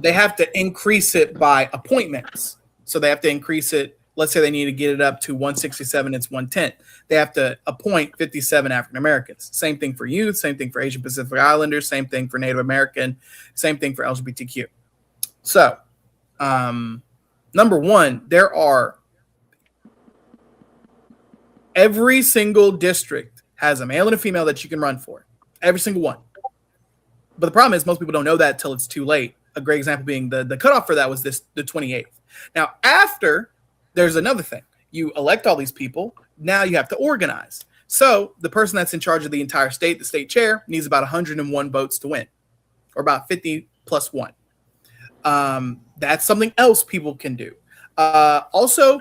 they have to increase it by appointments. So they have to increase it. Let's say they need to get it up to 167, it's 110. They have to appoint 57 African Americans. Same thing for youth, same thing for Asian Pacific Islanders, same thing for Native American, same thing for LGBTQ. So, number one, there are every single district has a male and a female that you can run for. Every single one. But the problem is most people don't know that till it's too late. A great example being the cutoff for that was the 28th. Now, after, there's another thing. You elect all these people. Now you have to organize. So the person that's in charge of the entire state, the state chair, needs about 101 votes to win, or about 50 plus 1. That's something else people can do. Also,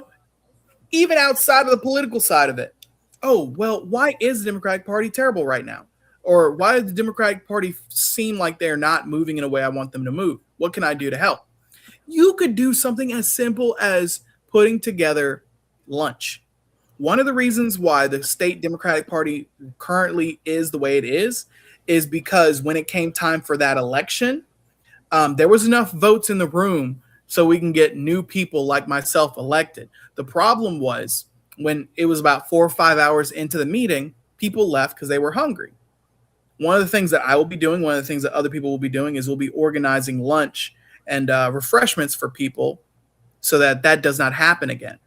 even outside of the political side of it, why is the Democratic Party terrible right now? Or why does the Democratic Party seem like they're not moving in a way I want them to move? What can I do to help? You could do something as simple as putting together lunch. One of the reasons why the state Democratic Party currently is the way it is because when it came time for that election, there was enough votes in the room so we can get new people like myself elected. The problem was when it was about 4 or 5 hours into the meeting, people left because they were hungry. one of the things that I will be doing, one of the things that other people will be doing, is we'll be organizing lunch and refreshments for people so that that does not happen again.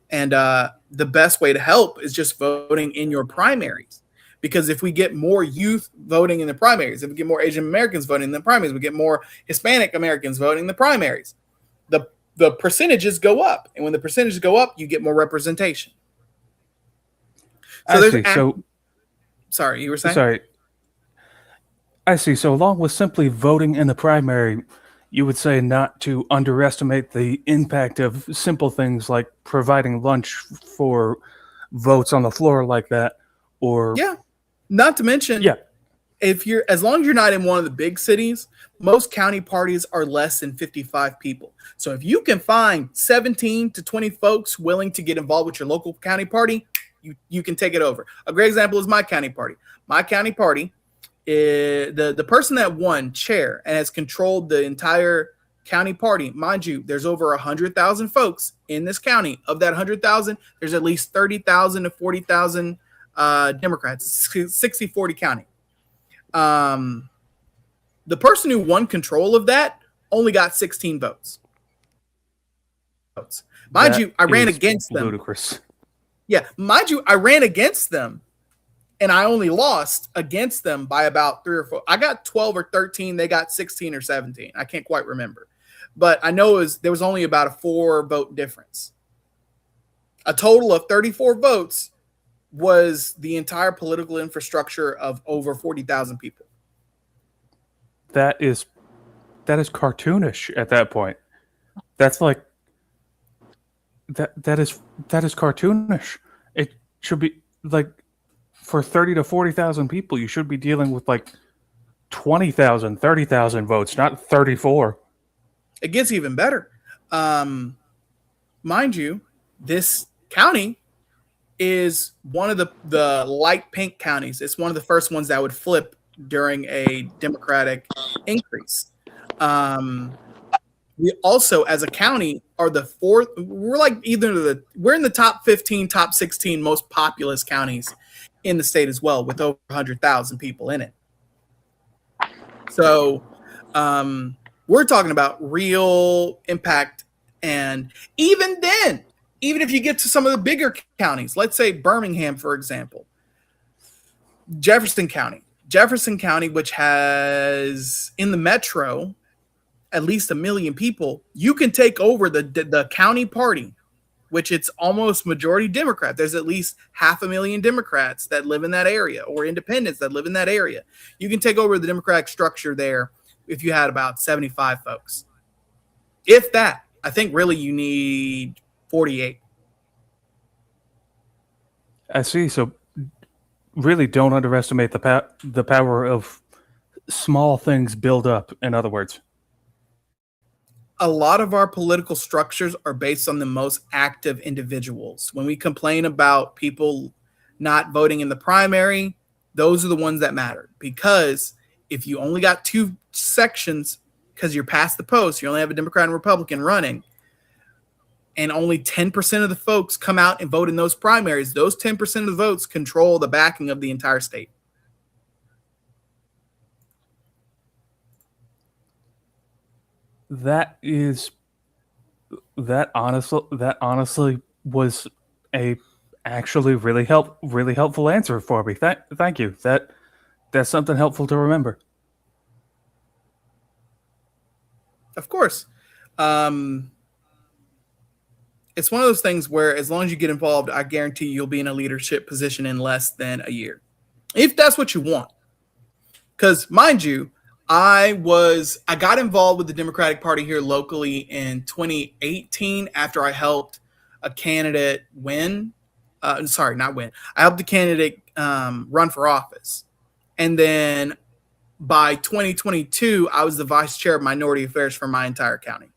And the best way to help is just voting in your primaries. Because if we get more youth voting in the primaries, if we get more Asian Americans voting in the primaries, we get more Hispanic Americans voting in the primaries, the percentages go up. And when the percentages go up, you get more representation. I see. So, sorry, you were saying? sorry. I see. So, along with simply voting in the primary, you would say not to underestimate the impact of simple things like providing lunch for votes on the floor like that, or Yeah. Not to mention, yeah, as long as you're not in one of the big cities, most county parties are less than 55 people. So if you can find 17 to 20 folks willing to get involved with your local county party, you can take it over. A great example is my county party. My county party, the person that won chair and has controlled the entire county party, mind you, there's over 100,000 folks in this county. Of that 100,000, there's at least 30,000 to 40,000 Democrats, 60-40 county. The person who won control of that only got 16 votes. Mind that you, I ran is against them. ludicrous. Yeah, mind you, I ran against them, and I only lost against them by about 3 or 4. I got 12 or 13. They got 16 or 17. I can't quite remember, but I know there was only about a 4-vote difference. A total of 34 votes was the entire political infrastructure of over 40,000 people. That is cartoonish at that point. That's like that is cartoonish. It should be like for 30 to 40,000 people, you should be dealing with like 20,000, 30,000 votes, not 34. It gets even better. Mind you, this county is one of the light pink counties. It's one of the first ones that would flip during a Democratic increase. We also, as a county, are the fourth. We're like we're in the top 15, top 16 most populous counties in the state as well, with over 100,000 people in it. So we're talking about real impact. And even then, even if you get to some of the bigger counties, let's say Birmingham, for example, Jefferson County, which has in the metro at least 1 million people, you can take over the county party, which it's almost majority Democrat. There's at least 500,000 Democrats that live in that area, or independents that live in that area. You can take over the Democratic structure there if you had about 75 folks. If that, I think really you need 48. I see. So really don't underestimate the power of small things build up, in other words. A lot of our political structures are based on the most active individuals. When we complain about people not voting in the primary, those are the ones that matter. Because if you only got 2 sections, because you're past the post, you only have a Democrat and Republican running, and only 10% of the folks come out and vote in those primaries, those 10% of the votes control the backing of the entire state. That honestly was a actually really helpful answer for me. Thank you. That's something helpful to remember. Of course. It's one of those things where as long as you get involved, I guarantee you'll be in a leadership position in less than a year. If that's what you want. Because mind you, I got involved with the Democratic Party here locally in 2018 after I helped a candidate win. Not win. I helped the candidate run for office. And then by 2022, I was the vice chair of minority affairs for my entire county.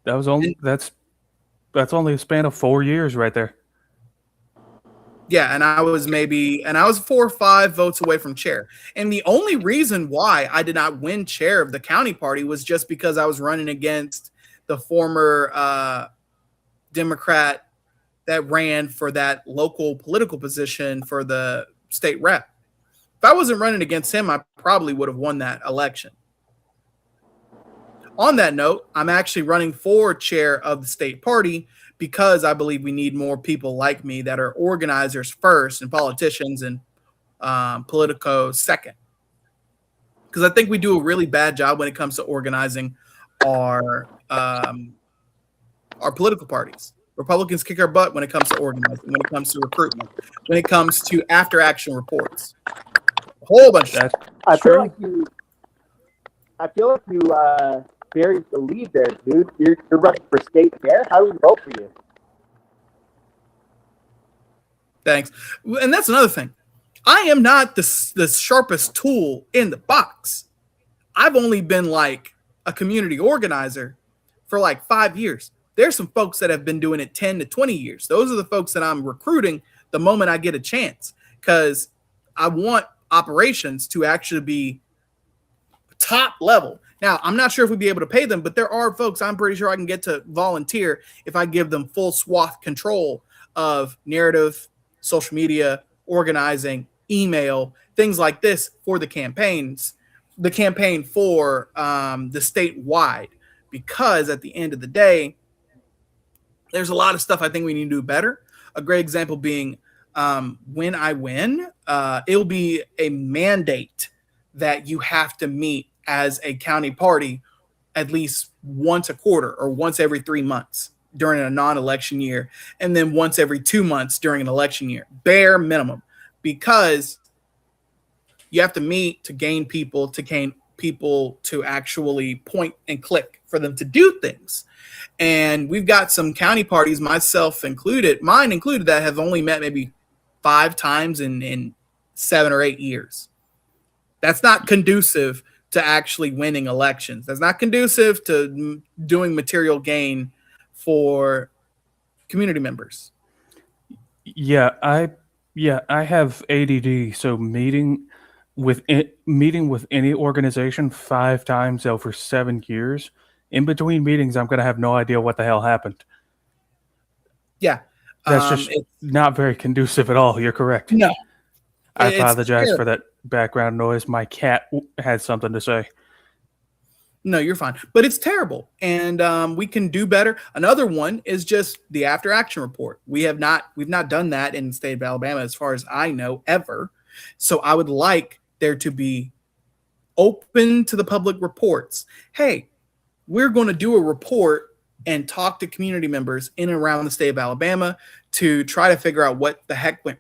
That's only a span of 4 years right there. Yeah, and I was 4 or 5 votes away from chair. And the only reason why I did not win chair of the county party was just because I was running against the former Democrat that ran for that local political position for the state rep. If I wasn't running against him, I probably would have won that election. On that note, I'm actually running for chair of the state party because I believe we need more people like me that are organizers first and politicians and politicos second. Because I think we do a really bad job when it comes to organizing our political parties. Republicans kick our butt when it comes to organizing, when it comes to recruitment, when it comes to after action reports. A whole bunch of stuff. I feel like you buried the lead there, dude. You're running for state mayor. How do we vote for you? Thanks. And that's another thing. I am not the sharpest tool in the box. I've only been like a community organizer for like 5 years. There's some folks that have been doing it 10 to 20 years. Those are the folks that I'm recruiting the moment I get a chance, because I want operations to actually be top level. Now, I'm not sure if we'd be able to pay them, but there are folks I'm pretty sure I can get to volunteer if I give them full swath control of narrative, social media, organizing, email, things like this for the campaigns, the campaign for the statewide. Because at the end of the day, there's a lot of stuff I think we need to do better. A great example being when I win, it'll be a mandate that you have to meet as a county party at least once a quarter or once every 3 months during a non-election year, and then once every 2 months during an election year, bare minimum, because you have to meet to gain people to actually point and click for them to do things. And we've got some county parties, mine included, that have only met maybe 5 times in 7 or 8 years. That's not conducive to actually winning elections. That's not conducive to doing material gain for community members. Yeah, I have ADD, so meeting with any organization 5 times over 7 years, in between meetings, I'm going to have no idea what the hell happened. Yeah. That's just not very conducive at all. You're correct. No. I apologize for that background noise. My cat had something to say. No, you're fine. But it's terrible. And we can do better. Another one is just the after action report. We've not done that in the state of Alabama, as far as I know, ever. So I would like there to be open to the public reports. Hey, we're going to do a report and talk to community members in and around the state of Alabama to try to figure out what the heck went.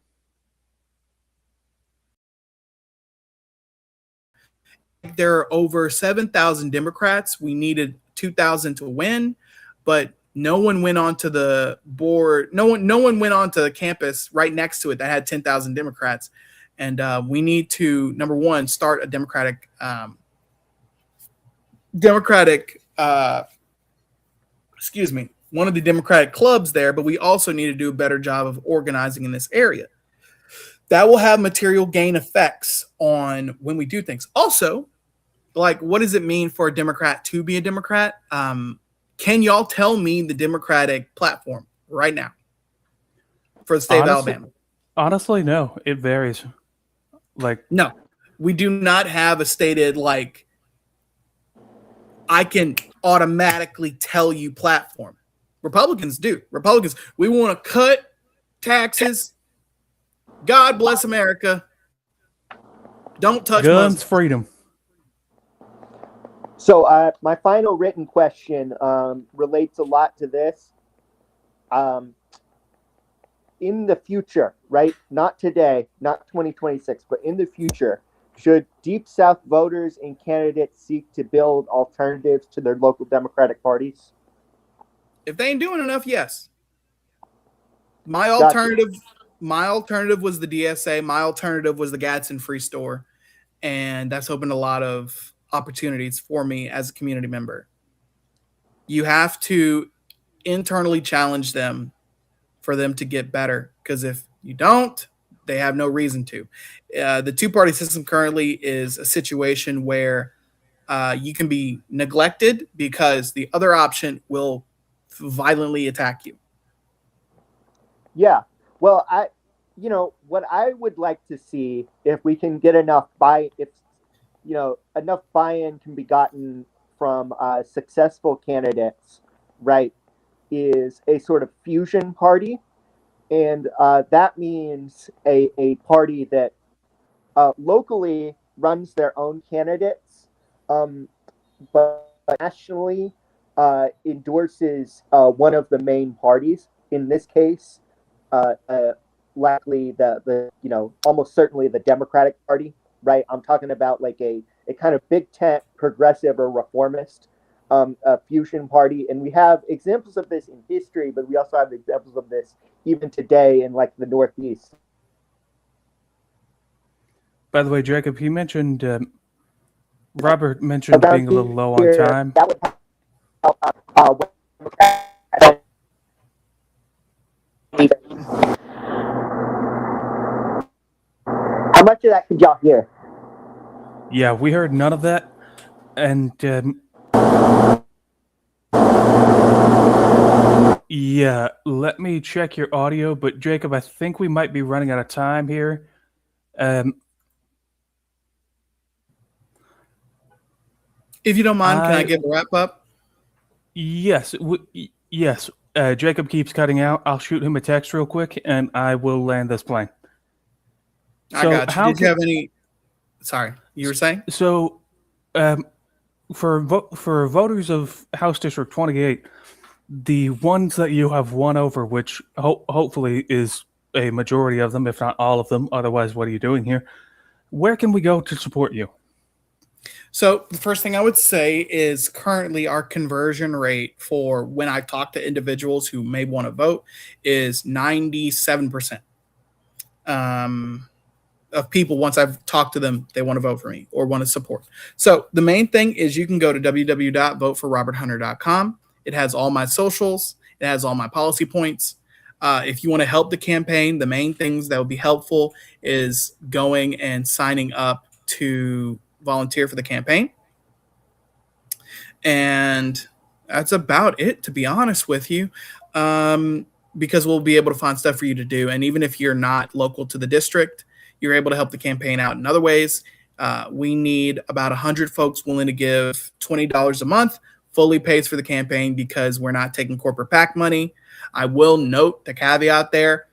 There are over 7,000 Democrats. We needed 2,000 to win, but no one went onto the board. No one went onto the campus right next to it that had 10,000 Democrats. And we need to, number one, start a Democratic one of the Democratic clubs there, but we also need to do a better job of organizing in this area. That will have material gain effects on when we do things. Also, like, what does it mean for a Democrat to be a Democrat? Can y'all tell me the Democratic platform right now for the state of Alabama? Honestly, no. It varies. No, we do not have a stated, like, I can automatically tell you platform. Republicans do. Republicans, we want to cut taxes. God bless America. Don't touch guns, Muslims. freedom. So my final written question relates a lot to this. In the future, right? Not today, not 2026, but in the future, should Deep South voters and candidates seek to build alternatives to their local Democratic parties? If they ain't doing enough, yes. My alternative was the DSA. My alternative was the Gadsden Free Store. And that's opened a lot of opportunities for me as a community member. You have to internally challenge them for them to get better. Because if you don't, they have no reason to. The two-party system currently is a situation where you can be neglected because the other option will violently attack you. Yeah. Well, what I would like to see, if we can get enough enough buy-in can be gotten from successful candidates, right, is a sort of fusion party. And that means a party that locally runs their own candidates, but nationally endorses one of the main parties. In this case, likely the almost certainly the Democratic Party, right? I'm talking about like a kind of big tent progressive or reformist fusion party, and we have examples of this in history, but we also have examples of this even today in like the Northeast. By the way, Jacob, he mentioned Robert mentioned Around being a little low on here, time. that would help, how much of that could y'all hear? Yeah, we heard none of that, and yeah, let me check your audio. But Jacob, I think we might be running out of time here. If you don't mind, can I give a wrap up? Yes, yes. Jacob keeps cutting out. I'll shoot him a text real quick, and I will land this plane. I got you. Did you have any? Sorry, you were saying? So, for voters of House District 28, the ones that you have won over, which hopefully is a majority of them, if not all of them. Otherwise, what are you doing here? Where can we go to support you? So the first thing I would say is currently our conversion rate for when I talk to individuals who may want to vote is 97%. Of people, once I've talked to them, they want to vote for me or want to support. So the main thing is you can go to www.voteforroberthunter.com. It has all my socials. It has all my policy points. If you want to help the campaign, the main things that would be helpful is going and signing up to volunteer for the campaign. And that's about it, to be honest with you, because we'll be able to find stuff for you to do. And even if you're not local to the district, you're able to help the campaign out in other ways. We need about 100 folks willing to give $20 a month, fully pays for the campaign because we're not taking corporate PAC money. I will note the caveat there.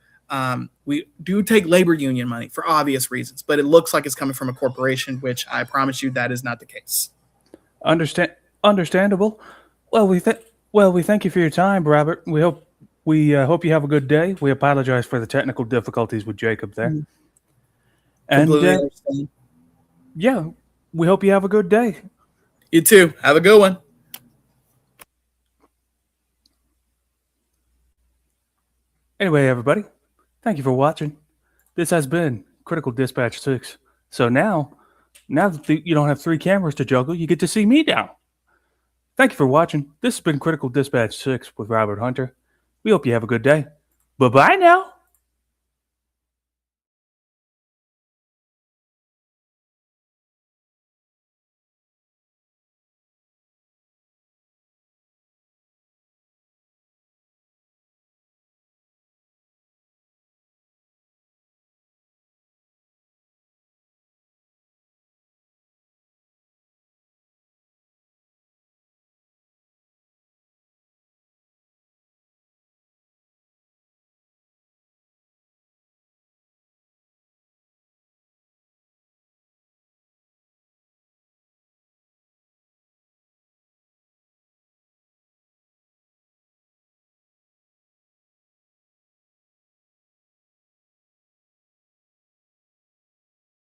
We do take labor union money for obvious reasons, but it looks like it's coming from a corporation, which I promise you that is not the case. Understandable. Well, we thank you for your time, Robert. We hope you have a good day. We apologize for the technical difficulties with Jacob there. And yeah, we hope you have a good day. You too. Have a good one. Anyway, everybody, thank you for watching. This has been Critical Dispatch 6. So now that you don't have 3 cameras to juggle, you get to see me now. Thank you for watching. This has been Critical Dispatch 6 with Robert Hunter. We hope you have a good day. Bye-bye now.